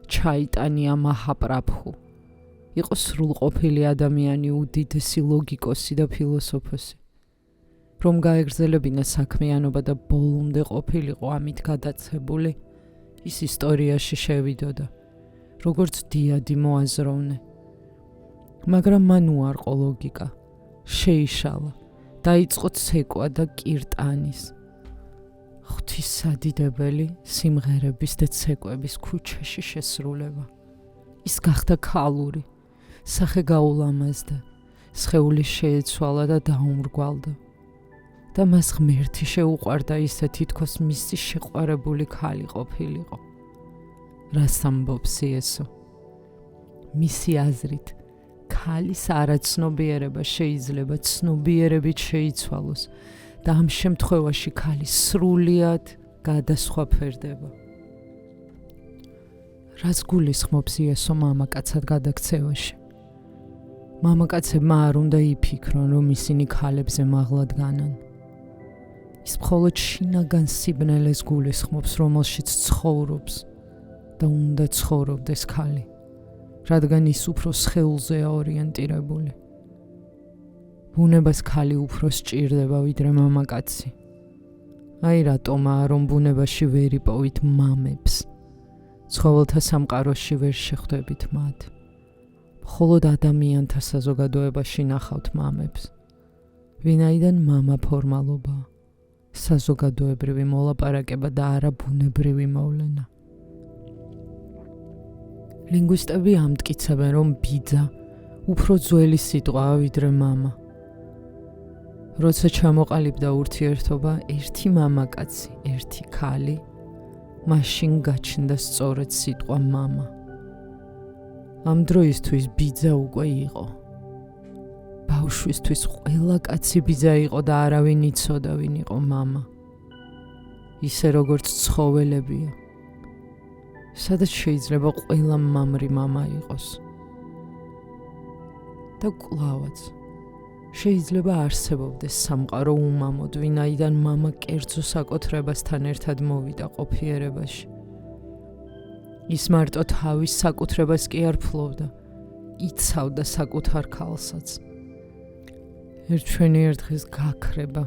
A: ჩაიტანია მაჰაპრაბჰუ იყო სრულყოფილი ადამიანი, უდიდესი ლოგიკოსი და ფილოსოფოსი. რომ გაეგრძელებინა საქმიანობა და ბოლომდე ყოფილიყო ამით გადაცებული, ის ისტორიაში შევიდოდა, როგორც დიადი მოაზროვნე. მაგრამ მან უარყო ლოგიკა, შეიშალა, დაიწყო ცეკვა და კირტანის. ღვთისადიდებელი სიმღერების და ცეკვების ქუჩაში შესრულება. ის გახდა ქალური, სახე გაულამაზდა, სხეული შეეცვალა და დაუმრგვალდა. და მას ღმერთი შეუყვარდა ისე, თითქოს მისი შეყვარებული ქალი ყოფილიყო. რას ამბობს იესო? მისი აზრით, ქალის არაცნობიერება შეიძლება ცნობიერებით შეიცვალოს და ამ შემთხვევაში ქალი სრულიად გადასხვაფერდება. რაც გულისხმობს იესო მამაკაცად გადაქცევაში? მამაკაცებმა არ უნდა იფიქრონ, რომ ისინი ქალებზე მაღლად განან. ის მხოლოდ შინაგან სიბნელეს გულისხმობს, რომელშიც ცხოვრობს და უნდა ცხოვრობდეს ქალი, რადგან ის უფრო სხეულზეა ორიენტირებული. ბუნებას ქალი უფრო სჭირდება ვიდრე მამაკაცი. აი რატომაა, რომ ბუნებაში ვერ იპოვით მამებს, ცხოველთა სამყაროში ვერ შეხვდებით მათ. მხოლოდ ადამიანთა საზოგადოებაში ნახავთ მამებს, ვინაიდან მამა ფორმალობაა, საზოგადოებრივი მოლაპარაკება და არა ბუნებრივი მოვლენა. ლინგვისტები ამტკიცებენ, რომ ბიძა უფრო ძველი სიტყვაა ვიდრე მამა. როცა ჩამოყალიბდა ურთიერთობა ერთი მამაკაცი, ერთი ქალი, მაშინ გაჩნდა სწორედ სიტყვა მამა. ამ დროისთვის ბიძა უკვე იყო. ბავშვისთვის ყველა კაცი ბიძა იყო და არავინ იცოდა ვინ იყო მამა. ისე როგორც ცხოველებია. სადაც შეიძლება ყველა მამრი მამა იყოს. და კლავაც შეიძლება არსებობდეს სამყარო უმამოდ, ვინაიდან მამა კერძო საკუთრებასთან ერთად მოვიდა ყოფიერებაში. ის მარტო თავის საკუთრებას კი არ ფლობდა, იცავდა საკუთარ ქალსაც. ერთვენიერ დღეს გაქრება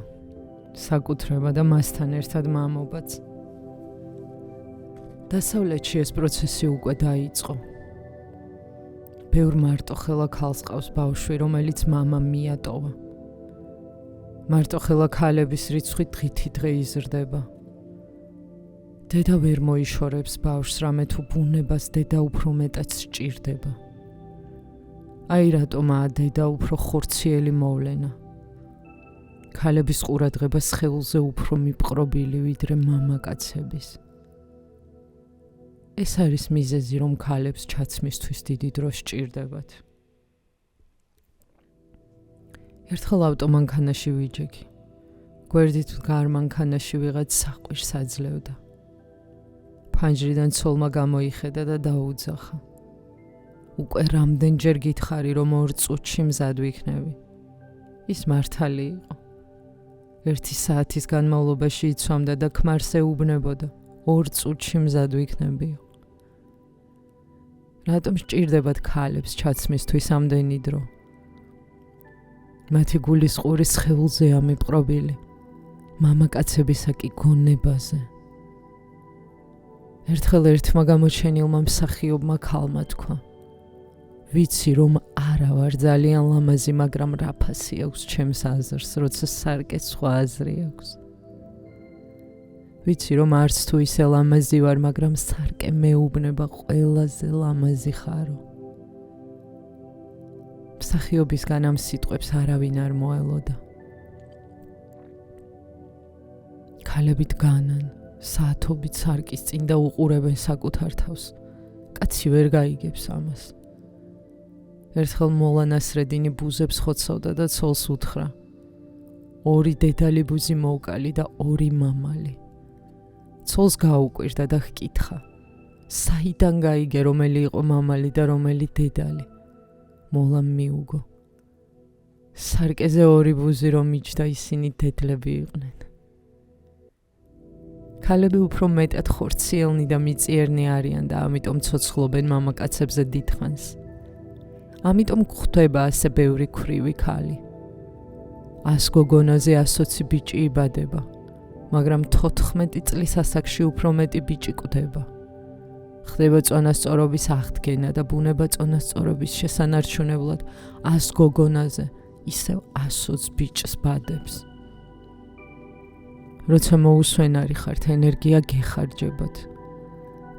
A: საკუთრება და მასთან ერთად მამობაც. დასავლეთში ეს პროცესი უკვე დაიწყო. ბევრ მარტოხელა ქალს ყავს ბავშვი, რომელიც მამამ მიატოვა. მარტოხელა ქალების რიცხვი დღითიდღე იზრდება. დედა ვერ მოიშორებს ბავშვს, რამე თუ ბუნებას დედა უფრო მეტად სჭირდება. აი რატომაა დედა უფრო ხორციელი მოვლენა, ქალების ყურადღება სხეულზე უფრო მიპყრობილი ვიდრე მამაკაცების. ეს არის მიზეზი, რომ ქალებს ჩაცმისთვის დიდი დრო სჭირდებათ. ერთხელ ავტომანქანაში ვიჯექი. გვერდით მდგარ მანქანაში ვიღაც საყვირს აძლევდა. ფანჯრიდან ცოლმა გამოიხედა და დაუძახა. უკვე რამდენჯერ გითხარი, რომ 2 წუთში მზად ვიქნები. ის მართალი იყო. 1 საათის განმავლობაში იცვამდა და ქმარს ეუბნებოდა, 2 წუთში მზად ვიქნებიო. რატომ სჭირდებათ ქალებს ჩაცმისთვის ამდენი დრო? მათი გულის ყური სხეულზეა მიპყრობილი, მამაკაცებისა კი გონებაზე. ერთხელ ერთმა გამოჩენილმა მსახიობმა ქალმა თქვა, ვიცი რომ არა ვარ ძალიან ლამაზი, მაგრამ რაფასი აქვს ჩემს აზრს, როცა სარკე სხვა აზრი აქვს. ვიცი რომ არც თუ ისე ლამაზი ვარ, მაგრამ სარკე მეუბნება ყველაზე ლამაზი ხარო. მსახიობისგან ამ სიტყვებს არავინ არ მოელოდა. ქალები დგანან, საათობით სარკის წინ და უყურებენ საკუთარ თავს. კაცი ვერ გაიგებს ამას. ერთხელ მოლა ნასრედინი ბუზებს ხოცავდა და ცოლს უთხრა, 2 დედალი ბუზი მოვკალი და 2 მამალი. ცოლს გაუკვირდა და ჰკითხა, საიდან გაიგე რომელი იყო მამალი და რომელი დედალი? მოლამ მიუგო, სარკეზე 2 ბუზი რომ მიჯდა, ისინი დედლები იყვნენ. ქალები უფრო მეტად ხორციელნი და მიწიერნი არიან და ამიტომ ცოცხლობენ მამაკაცებზე დიდხანს. ამიტომ გვხვდება ასე ბევრი ქვრივი ქალი. 100 გოგონაზე 120 ბიჭი იბადება, მაგრამ 14 წლის ასაკში უფრო მეტი ბიჭი კვდება. ხდება წონასწორობის აღდგენა და ბუნება წონასწორობის შესანარჩუნებლად 100 გოგონაზე ისევ 120 ბიჭს ბადებს. როცა მოუსვენარი ხართ, ენერგია გეხარჯებათ.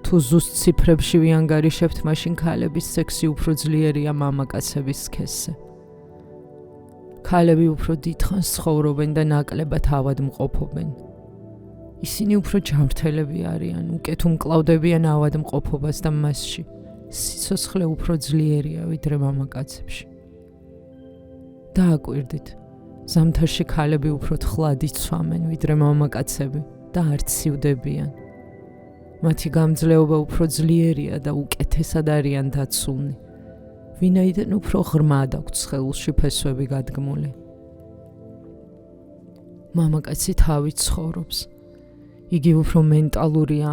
A: თუ ზუსტ ციფრებში ვიანგარიშებთ, მაშინ ქალების სექსი უფრო ძლიერია მამაკაცების სქესზე. ქალები უფრო დიდხანს ცხოვრობენ და ნაკლებად ავადმყოფობენ. ისინი უფრო ჯანმრთელები არიან, უკეთ უმკლავდებიან ავადმყოფობას და მასში სიცოცხლე უფრო ძლიერია ვიდრე მამაკაცებში. დააკვირდით, ზამთარში ქალები უფრო თხლად იცვამენ ვიდრე მამაკაცები და არ ცივდებიან. მათი გამძლეობა უფრო ძლიერია და უკეთესად არიან დაცულნი, ვინაიდან უფრო ღრმად აქვთ სხეულში ფესვები გადგმული. მამაკაცი თავით ცხოვრობს. იგი უფრო მენტალურია,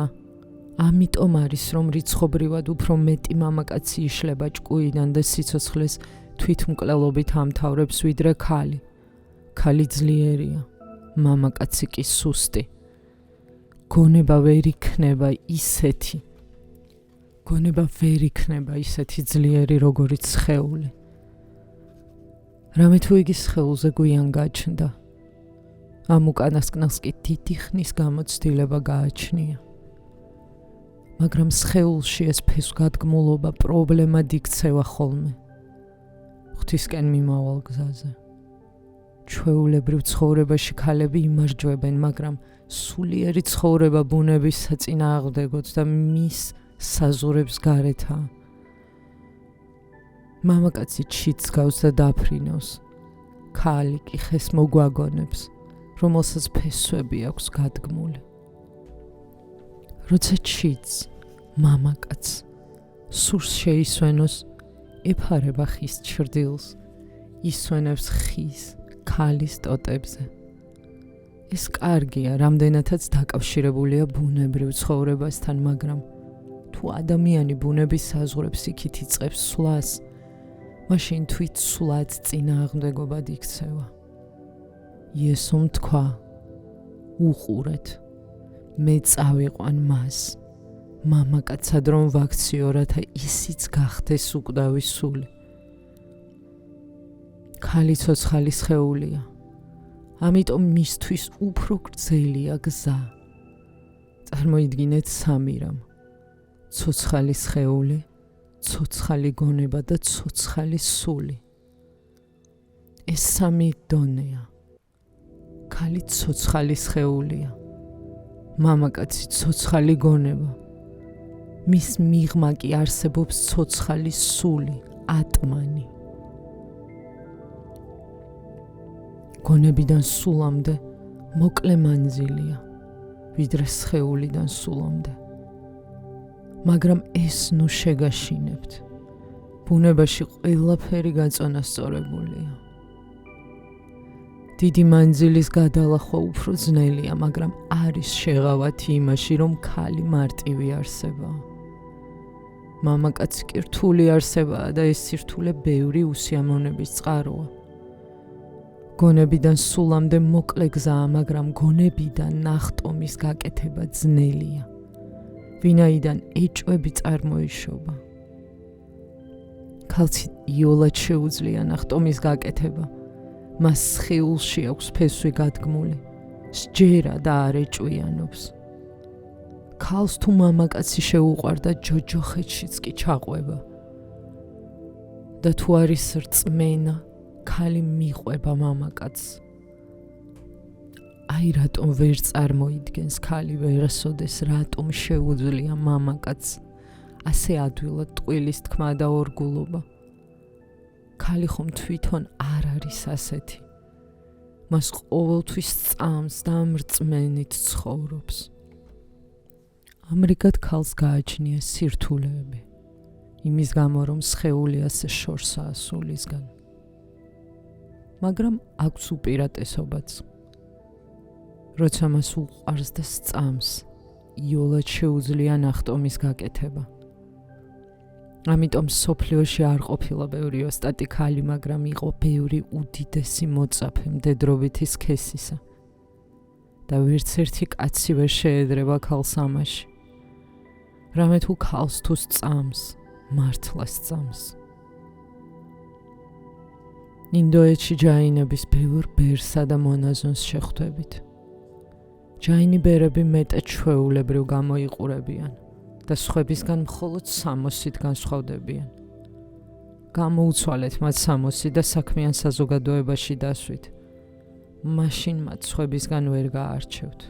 A: ამიტომ არის, რომ რიცხობრივად უფრო მეტი მამაკაცი იშლება ჭკუიდან და სიცოცხლეს თვითმკვლელობით ამთავრებს ვიდრე ქალი. ქალი ძლიერია, მამაკაცი კი სუსტი. გონება ვერ იქნება ისეთი ძლიერი, როგორიც სხეული. რამე თუ იგი სხეულზე გვიან გაჩნდა, ამ უკანასკნელს კი დიდი ხნის გამოცდილება გააჩნია. მაგრამ სხეულში ეს ფესვგადგმულობა პრობლემად იქცევა ხოლმე. ღვთისკენ მიმავალ გზაზე. ჩვეულებრივ ცხოვრებაში ქალები იმარჯვებენ, მაგრამ სულიერი ცხოვრება ბუნების საწინააღმდეგოდ და მის საზღვრებს გარეთაა. მამაკაცი ჩიტს გავს და დაფრინავს, ქალი კი ხეს მოგვაგონებს, რომელსაც ფესვები აქვს გადგმული. როცა ჩიტს მამაკაცს სურს შეისვენოს, ეფარება ხის ჩრდილს, ისვენებს ხის ქალის ტოტებზე. ეს კარგია, რამდენადაც დაკავშირებულია ბუნებრივ ცხოვრებასთან, მაგრამ თუ ადამიანი ბუნების საზღვრებს იქით იწყებს სვლას, მაშინ თვით სვლაც წინააღმდეგობად იქცევა. იესომ თქვა, უყურეთ, მე წავიყვან მას, მამაკაცად რომ ვაქციო, რათა ისიც გახდეს უკვდავი სული. ქალი ცოცხალი სხეულია, ამიტომ მისთვის უფრო გრძელია გზა. წარმოიდგინეთ 3 რამ: ცოცხალი სხეული, ცოცხალი გონება და ცოცხალი სული. ეს 3 დონეა. ქალი ცოცხალი სხეულია, მამაკაცი ცოცხალი გონება, მის მიღმა კი არსებობს ცოცხალი სული, ატმანი. გონებიდან სულამდე მოკლე მანძილია, ვიდრე სხეულიდან სულამდე. მაგრამ ეს ნუ შეგაშინებთ. ბუნებაში ყველაფერი გაწონასწორებულია. დიდი მანძილის გადალახვა უფრო ძნელია, მაგრამ არის შეღავათი იმაში, რომ ქალი მარტივი არსებაა. მამაკაცი კი რთული არსებაა და ეს სირთულე ბევრი უსიამოვნების წყაროა. გონებიდან სულამდე მოკლე გზაა, მაგრამ გონებიდან ნახტომის გაკეთება ძნელია. ვინაიდან ეჭვები წარმოიშობა. ქალს იოლად შეუძლია ნახტომის გაკეთება. მას სხეულში აქვს ფესვი გადგმული, სჯერა და არ ეჭვიანობს. ქალს თუ მამაკაცი შეუყვარდა, ჯოჯოხეთშიც კი ჩაყვება. და თუ არის რწმენა, ქალი მიყვება მამაკაცს. აი რატომ ვერ წარმოიდგენს ქალი ვერასოდეს, რატომ შეუძლია მამაკაცს ასე ადვილად ტყუილის თქმა და ორგულობა. ქალი ხომ თვითონ არ არის ასეთი. მას ყოველთვის სწამს და მრწმენით ცხოვრობს. ამრიგად ქალს გააჩნია სირთულეები, იმის გამო რომ სხეული ასე შორსაა სულისგან. მაგრამ აქვს უპირატესობაც. როცა მას უყვარს და სწამს, იოლად შეუძლია ნახტომის გაკეთება. ამიტომ სოფლიოში არ ყოფილა ბევრი ოსტატი ქალი, მაგრამ იყო ბევრი უდიდესი მოწაფე მდედრობითი სქესისა. და ვერც ერთი კაცი ვერ შეედრება ქალს ამაში. რამე თუ ქალს თუ სწამს, მართლა სწამს. ინდოეთში ჯაინების ბევრ ბერსა და მონაზონს შეხვდებით. ჯაინი ბერები მეტად ჩვეულებრივ გამოიყურებიან და სხვებისგან მხოლოდ 60-ით განსხვავდებიან. გამოუცვალეთ მათ 60 და საქმიან საზოგადოებაში დასვით. მაშინ მათ სხვებისგან ვერ გაარჩევთ.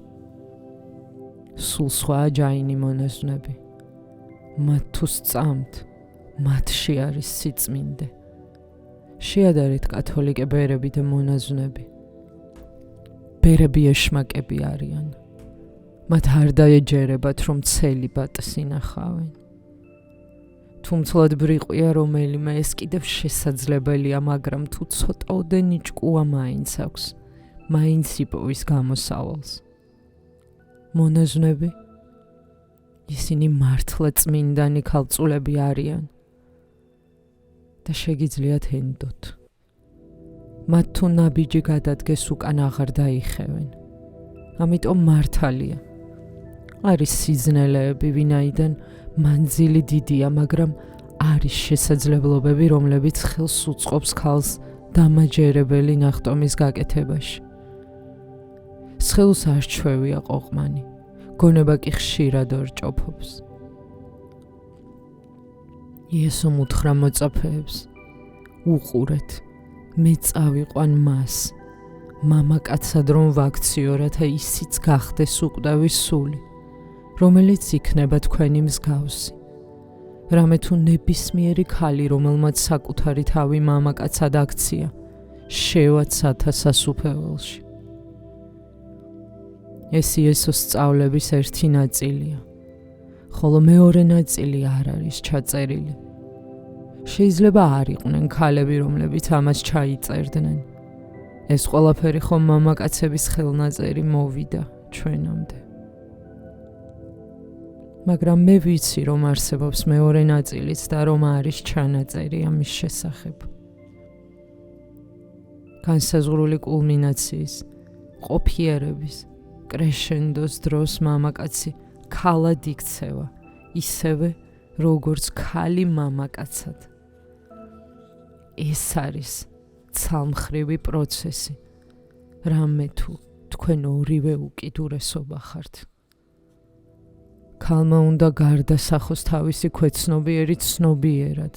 A: სულ სხვაა ჯაინი მონაზვნები. მათ თუ სწამთ, მათში არის სიწმინდე. შეადარეთ კათოლიკე ბერები და მონაზვნები. ბერები ეშმაკები არიან. მათ არ დაეჯერებათ, რომ ცელიბატს ინახავენ. თუმცლად ბრიყვია რომელიმე, ეს კიდევ შესაძლებელია, მაგრამ თუ ცოტაოდე ნიჭკუა მაინც აქვს, მაინც იპოვის გამოსავალს. მონაზვნები? ისინი მართლა წმინდანი ქალწულები არიან და შეგიძლიათ ენდოთ. მათ თუ ნაბიჯი გადადგეს, უკან აღარ დაიხევენ. ამიტომ მართალია. არის სიზნელეები, ვინაიდან მანძილი დიდია, მაგრამ არის შესაძლებლობები, რომლებიც ხელს უწყობს ქალს დამაჯერებელი ნახტომის გაკეთებაში. სხეულს არ ჩვევია ყოყმანი, გონება კი ხშირად ორჭოფობს. იესომ უთხრა მოწაფეებს, უყურეთ, მე წავიყვან მას, მამაკაცად რომ ვაქციო, რათა ისიც გახდეს უკვდავი სული, რომელიც იქნება თქვენი მსგავსი. რამე თუ ნებისმიერი ქალი, რომელმაც საკუთარი თავი მამაკაცად აქცია, შევაცათა სასუფეველში. ეს იესოს სწავლების ერთი ნაწილია, ხოლო მეორე ნაწილი არ არის ჩაწერილი. შეიძლება არ იყვნენ ქალები, რომლებიც ამას ჩაიწერდნენ. ეს ყველაფერი ხომ მამაკაცების ხელნაწერი მოვიდა ჩვენამდე. მაგრამ მე ვიცი, რომ არსებობს მეორე ნაწილიც და რომ არის ჩანაწერი ამის შესახებ. განსაზღვრული კულმინაციის, ყოფიერების, კრეშენდოს დროს მამაკაცი ქალად იქცევა, ისევე როგორც ქალი მამაკაცად. ეს არის ცალმხრივი პროცესი, რამე თუ თქვენ ორივე უკიდურესობა ხართ. ქალმა უნდა გარდასახოს თავისი ქვეცნობიერი ცნობიერად,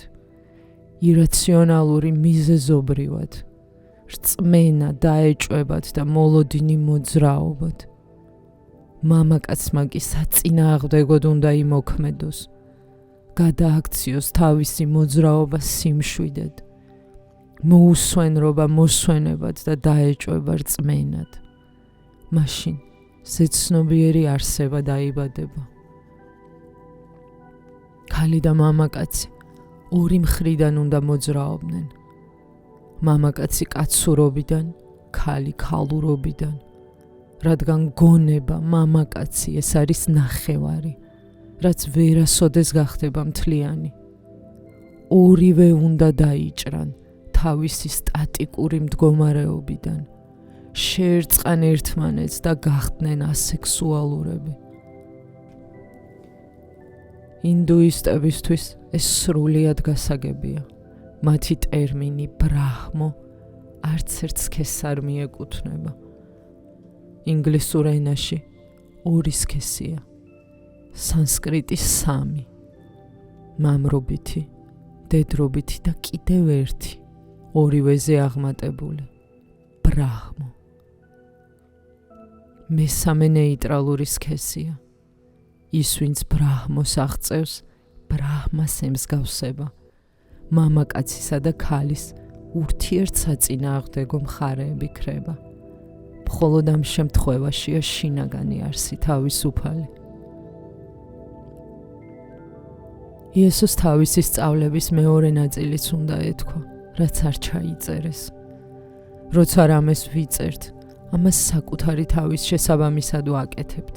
A: ირაციონალური მიზეზობრივად, რწმენა დაეჭვებათ და მოლოდინი მოძრაობათ. მამაკაცმა კი საწინააღმდეგოდ უნდა იმოქმედოს, გადააქციოს თავისი მოძრაობა სიმშვიდედ, მოუსვენრობა მოსვენებად და დაეჭვება რწმენად. მაშინ ზეცნობიერი არსება დაიბადება. ქალი და მამაკაცი ორი მხრიდან უნდა მოძრაობდნენ. მამაკაცი კაცურობიდან, ქალი ქალურობიდან, რადგან გონება მამაკაცი ეს არის ნახევარი, რაც ვერასოდეს გახდება მთლიანი. ორივე უნდა დაიჭრან თავისი სტატიკური მდგომარეობიდან, შეერწყან ერთმანეთს და გახდნენ ასექსუალურები. ინდუისტებისთვის ეს სრულიად გასაგებია. მათი ტერმინი ბრაჰმო არც ერთ სქესს არ მიეკუთვნება. ინგლისურ ენაში ორი სქესია, სანსკრიტი სამი, მამრობითი, დედრობითი და კიდევ ერთი, ორივეზე აღმატებული, ბრაჰმო. მესამე ნეიტრალური სქესია, ის ვინც ბრაჰმოს აღწევს, ბრაჰმას ემსგავსება, მამაკაცისა და ქალის ურთიერთსაწინააღმდეგო მხარეები ქრება. მხოლოდ ამ შემთხვევაშია შინაგანი არსი თავისუფალი. იესოს თავისი სწავლების მეორე ნაწილიც უნდა ეთქვა, რაც არ ჩაიწერეს. როცა რამეს ვიწერთ, ამას საკუთარი თავის შესაბამისად ვაკეთებთ.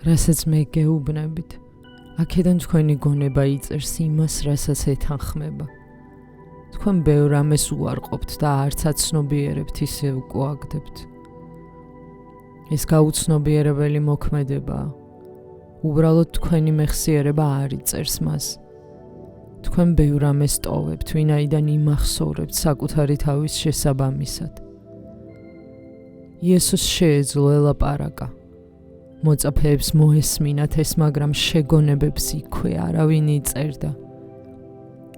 A: რასაც მე გეუბნებით, აქედან თქვენი გონება იწერს იმას, რასაც ეთანხმება. თქვენ ბევრ რამეს უარყოფთ და არც აცნობიერებთ, ისე უკუაგდებთ. ეს გაუცნობიერებელი მოქმედებაა. უბრალოდ თქვენი მეხსიერება არ იწერს მას. თქვენ ბევრ რამეს ტოვებთ, ვინაიდან იმახსოვრებთ საკუთარი თავის შესაბამისად. იესოს შეეძლო ელაპარაკა. მოწაფეებს მოესმინათ ეს, მაგრამ შეგონებებს იქვე არავინ იწერდა.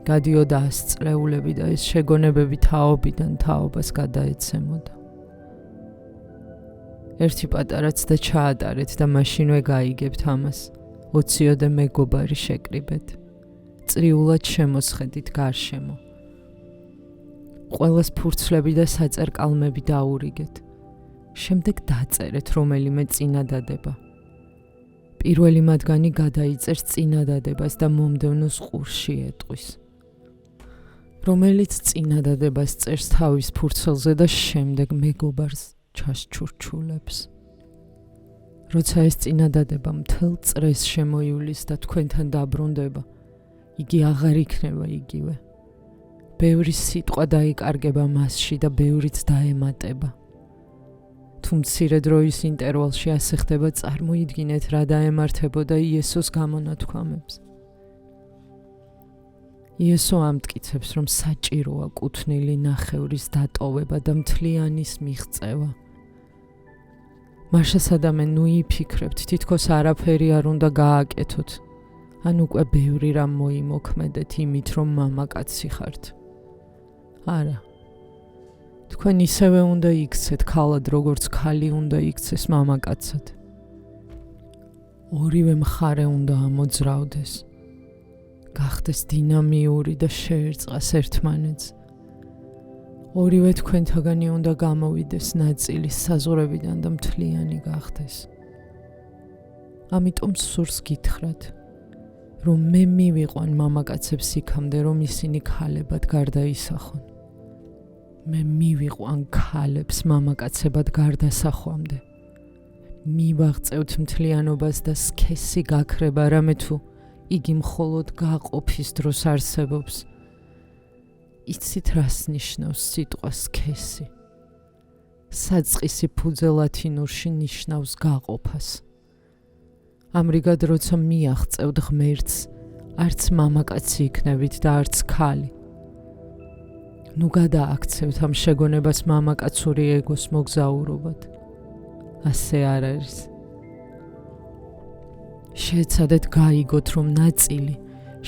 A: გადიოდა ასწლეულები და ეს შეგონებები თაობიდან თაობას გადაეცემოდა. ერთი პატარაც და ჩაატარეთ და მაშინვე გაიგებთ ამას, 20-ოდე მეგობარი შეკრიბეთ. წრიულად შემოსხედით გარშემო. ყველას ფურცლები და საწერკალმები დაურიგეთ. შემდეგ დაწერეთ რომელიმე წინადადება. პირველი მათგანი გადაიწერს წინადადებას და მომდევნოს ყურში ეტყვის. რომელიც წინადადებას წერს თავის ფურცელზე და შემდეგ მეგობარს ჩასჩურჩულებს. როცა ეს წინადადება მთელ წრეს შემოივლის და თქვენთან დაბრუნდება, იგი აღარ იქნება იგივე. ბევრი სიტყვა დაიკარგება მასში და ბევრიც დაემატება. თუ მცირე დროის ინტერვალში ასე ხდება, წარმოიდგინეთ რა დაემართებოდა იესოს გამონათქვამებს. იესო ამტკიცებს, რომ საჭიროა კუთვნილი ნახევრის დატოვება და მთლიანის მიღწევა. მაშას ადამენ ნუ იფიქრებთ, თითქოს არაფერი არ უნდა გააკეთოთ, ან უკვე ბევრი რამ მოიმოქმედეთ იმით, რომ მამაკაცი ხართ. არა. თქვენ ისევე უნდა იქცეთ ქალად, როგორც ქალი უნდა იქცეს მამაკაცად. ორივე მხარე უნდა ამოძრავდეს. გახდეს დინამიური და შეერწყას ერთმანეთს. ორივე თქვენთაგანი უნდა გამოვიდეს ნაწილი საზღვრებიდან და მთლიანი გახდეს. ამიტომ სურს გითხრათ, რომ მე მივიყვან მამაკაცებს იქამდე, რომ ისინი ქალებად გარდაისახონ. მე მივიყვან ქალებს მამაკაცებად გარდასახვამდე. მივაღწევთ მთლიანობას და სქესი გაქრება, რამე თუ იგი მხოლოდ გაყოფის დროს არსებობს. იცით რას ნიშნავს სიტყვა სქესი? საწყისი ფუძე ლათინურში ნიშნავს გაყოფას. ამრიგად, როცა მიაღწევთ ღმერთს, არც მამაკაცი იქნებით და არც ქალი. ნუ გადააქცევთ ამ შეგონებას მამაკაცური ეგოს მოგზაურობად. ასე არ არის. შეეცადეთ გაიგოთ, რომ ნაწილი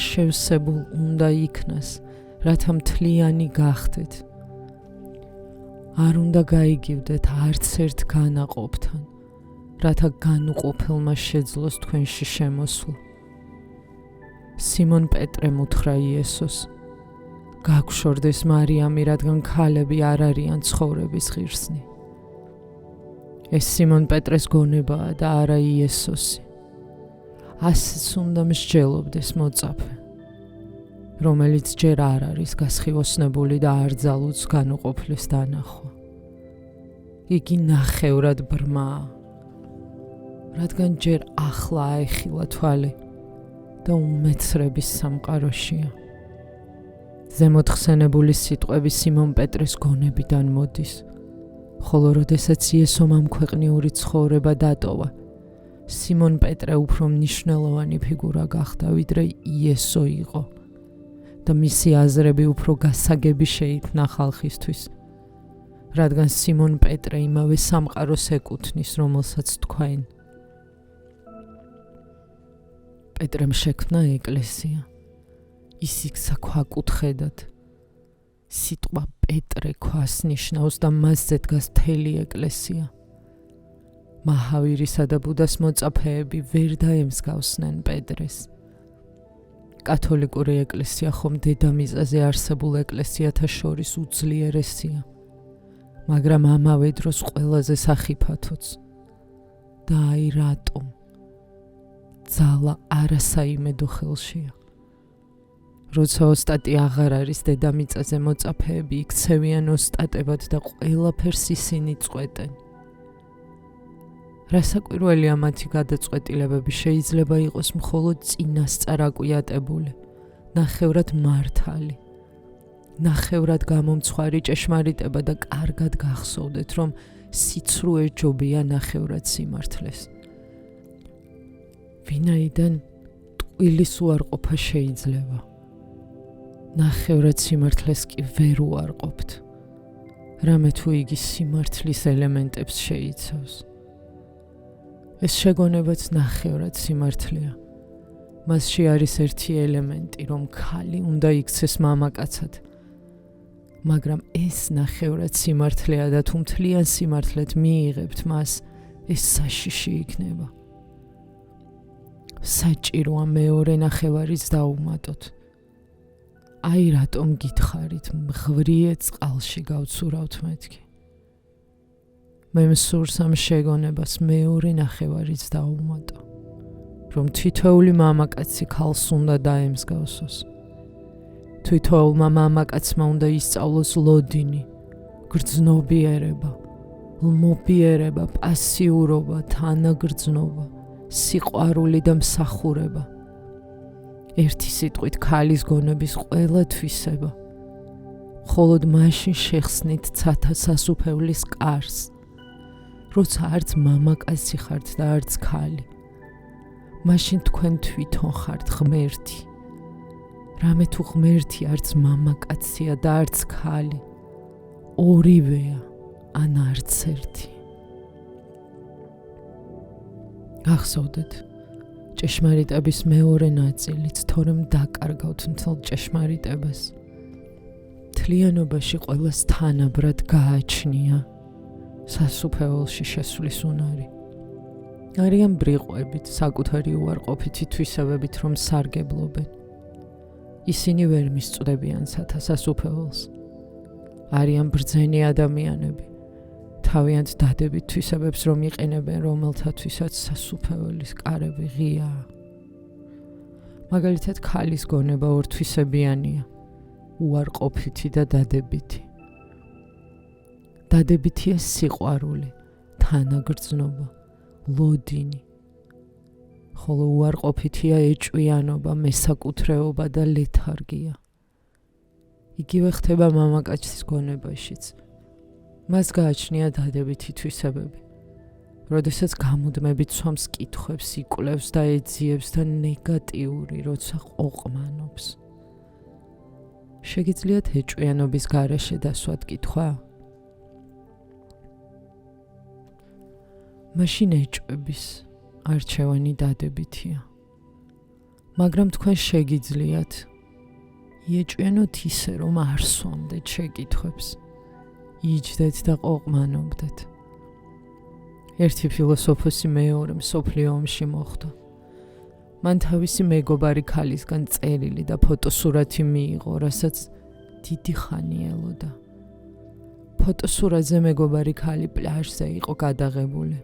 A: შევსებულ უნდა იქნას, რათა მთლიანი გახდეთ. არ უნდა გაიგივდეთ არც ერთ განაყოფთან, რათა განუყოფელმა შეძლოს თქვენში შემოსვლა. სიმონ პეტრემ უთხრა იესოს: გაგშორდეს მარიამი, რადგან ქალები არ არიან ცხოვრების ღირსნი. ეს სიმონ პეტრეს გონებაა და არა იესოსი. ასეც უნდა მსჯელობდეს მოწაფე, რომელიც ჯერ არ არის გასხივოსნებული და არ ძალუძს განუყოფლის დანახვა. იგი ნახევრად ბრმაა, რადგან ჯერ ახლა აეხილა თვალი და უმეცრების სამყაროშია. ზემოთხსენებული სიტყვები სიმონ პეტრეს გონებიდან მოდის, ხოლო როდესაც იესომ ამ ქვეყნიური ცხოვრება დატოვა, სიმონ პეტრე უფრო მნიშვნელოვანი ფიგურა გახდა, ვიდრე იესო იყო და მისი აზრები უფრო გასაგები შეიქმნა ხალხისთვის, რადგან სიმონ პეტრე იმავე სამყაროს ეკუთვნის, რომელსაც თქვენ. პეტრემ შექმნა ეკლესია. ის იქცა ქვაკუთხედად. სიტყვა პეტრე ქვას ნიშნავს და მასზე დგას მთელი ეკლესია. მაჰავირისა და ბუდას მოწაფეები ვერ დაემსგავსნენ პეტრეს. კათოლიკური ეკლესია ხომ დედამიწაზე არსებულ ეკლესიათა შორის უძლიერესია, მაგრამ ამავე დროს ყველაზე სახიფათოც. და აი რატომ? ძალა არასაიმედო ხელშია. როცა ოსტატი აღარ არის დედამიწაზე, მოწაფეები იქცევიან ოსტატებად და ყველაფერს ისინი წყვეტენ. რასაკვირველია, მათი გადაწყვეტილებები შეიძლება იყოს მხოლოდ წინასწარ აკვიატებული, ნახევრად მართალი, ნახევრად გამომცხვარი ჭეშმარიტება და კარგად გახსოვდეთ, რომ სიცრუე ჯობია ნახევრად სიმართლეს. ვინაიდან ტყუილის უარყოფა შეიძლება, ნახევრად სიმართლეს კი ვერ უარყოფთ, რამე თუ იგი სიმართლის ელემენტებს შეიცავს. ეს შეგონებაც ნახევრად სიმართლეა. მასში არის ერთი ელემენტი, რომ ქალი უნდა იქცეს მამაკაცად, მაგრამ ეს ნახევრად სიმართლეა და თუ მთლიან სიმართლედ მიიღებთ მას, ეს საშიში იქნება. საჭიროა მეორე ნახევარიც დაუმატოთ. აი რატომ გითხარით, მღვრიე წყალში გავცურავთ მეთქი. მე მსურს ამ შეგონებას მეორე ნახევარიც დაუმატო, რომ თითოეული მამაკაცი ქალს უნდა დაემსგავსოს. თითოეულმა მამაკაცმა უნდა ისწავლოს ლოდინი, გრძნობიერება, ლმობიერება, პასიურობა, თანაგრძნობა, სიყვარული და მსახურება. ერთი სიტყვით ქალის გონების ყველა თვისება. მხოლოდ მაშინ შეხსნით ცათა სასუფევლის კარს, როცა არც მამაკაცი ხართ და არც ქალი. მაშინ თქვენ თვითონ ხართ ღმერთი. რამე თუ ღმერთი არც მამაკაცია და არც ქალი, ორივეა ან არც ერთი. გახსოვდეთ, ჭეშმარიტების მეორე ნაწილიც, თორემ დაკარგავთ მთელ ჭეშმარიტებას. მთლიანობაში ყველას თანაბრად გააჩნია სასუფეველში შესვლის უნარი. არიან ბრიყვებით, საკუთარი უარყოფითი თვისებებით, რომ სარგებლობენ. ისინი ვერ მისწვდებიან სათა სასუფეველს. არიან ბრძენი ადამიანები, თავიანთ დადებით თვისებებს რომ იყენებენ, რომელთათვისაც სასუფეველის კარები ღიაა. მაგალითად, ქალის გონება ორთვისებიანია, უარყოფითი და დადებითი. დადებითია სიყვარული, თანაგრძნობა, ლოდინი, ხოლო უარყოფითია ეჭვიანობა, მესაკუთრეობა და ლეთარგია. იგივე ხდება მამაკაცის გონებაშიც. მას გააჩნია დადებითი თვისებები, როდესაც გამუდმებით სვამს კითხვებს, იკვლევს და ეძიებს და ნეგატიური, როცა ყოყმანობს. შეგიძლიათ ეჭვიანობის გარეშე დასვათ კითხვა? მაშინ ეჭვების არჩევანი დადებითია. მაგრამ თქვენ შეგიძლიათ იეჭვიანოთ ისე, რომ არ სვამდეთ შეკითხვებს. იჯდეთ და ყოყმანობდეთ. ერთი ფილოსოფოსი მეორე მსოფლიო ომში მოხვდა. მან თავისი მეგობარი ქალისგან წერილი და ფოტოსურათი მიიღო, რასაც დიდი ხანი ელოდა. ფოტოსურათზე მეგობარი ქალი პლაჟზე იყო გადაღებული.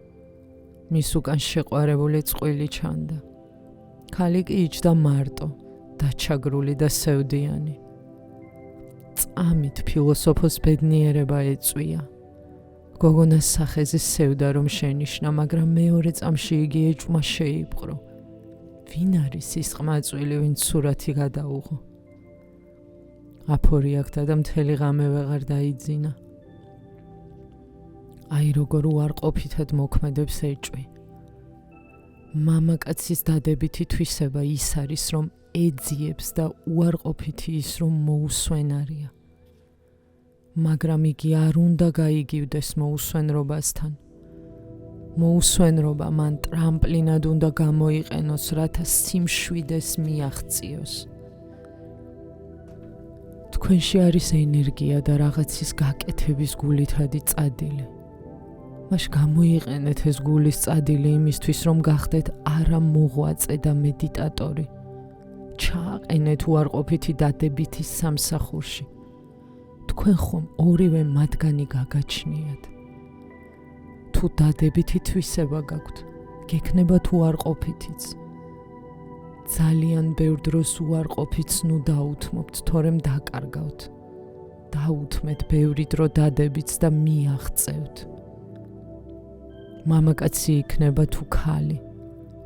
A: მის უკან შეყვარებული წყვილი ჩანდა. ქალი კი იჯდა მარტო, დაჩაგრული და სევდიანი. წამით ფილოსოფოს ბედნიერება ეწვია. გოგონას სახეზე სევდა რომ შენიშნა, მაგრამ მეორე წამში იგი ეჭვმა შეიპყრო. ვინ არის ის ყმაწვილი, ვინც სურათი გადაუღო? აფორი აქდა და მთელი ღამე ვეღარ დაიძინა. აი როგორ უარყოფითად მოქმედებს ეჭვი. მამაკაცის დადებითი თვისება ის არის, რომ ეძიებს და უარყოფითი ის, რომ მოუსვენარია. მაგრამ იგი არ უნდა გაიგივდეს მოუსვენრობასთან. მოუსვენრობა მან ტრამპლინად უნდა გამოიყენოს, რათა სიმშვიდეს მიაღწიოს. თქვენში არის ენერგია და რაღაცის გაკეთების გულითადი წადილი. მაშ გამოიყენეთ ეს გულის წადილი იმისთვის, რომ გახდეთ არა მოღვაწე და მედიტატორი. ჩააყენეთ უარყოფითი დადებითის სამსახურში. თქვენ ხომ ორივე მათგანი გაგაჩნიათ. თუ დადებითი თვისება გაქვთ, გექნებათ უარყოფითიც. ძალიან ბევრ დროს უარყოფითს ნუ დაუთმობთ, თორემ დაკარგავთ. დაუთმეთ ბევრი დრო დადებითს და მიაღწევთ. მამაკაცი იქნება თუ ქალი,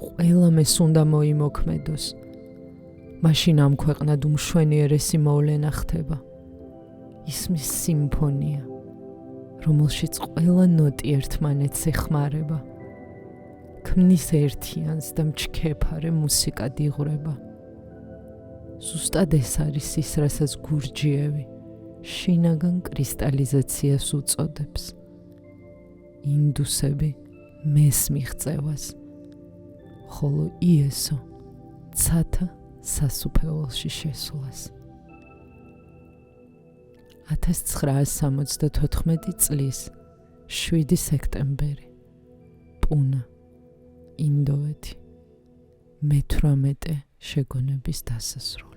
A: ყველამეს უნდა მოიმოქმედოს. მაშინ ამ ქვეყნად უმშვენიერესი მოვლენა ხდება. ისმის სიმფონია, რომელშიც ყველა ნოტი ერთმანეთს ეხმარება. ქმნის ერთიანს და მჩქეფარე მუსიკად იღვრება. ზუსტად ეს არის ის, რასაც გურჯიევი შინაგან კრისტალიზაციას უწოდებს. ინდუსები მეს მიღწევას, ხოლო იესო ცათა სასუფეველში შესვლას. 1974 წლის 7 სექტემბერი, პუნა, ინდოეთი, მე-18 შეგონების დასასრული.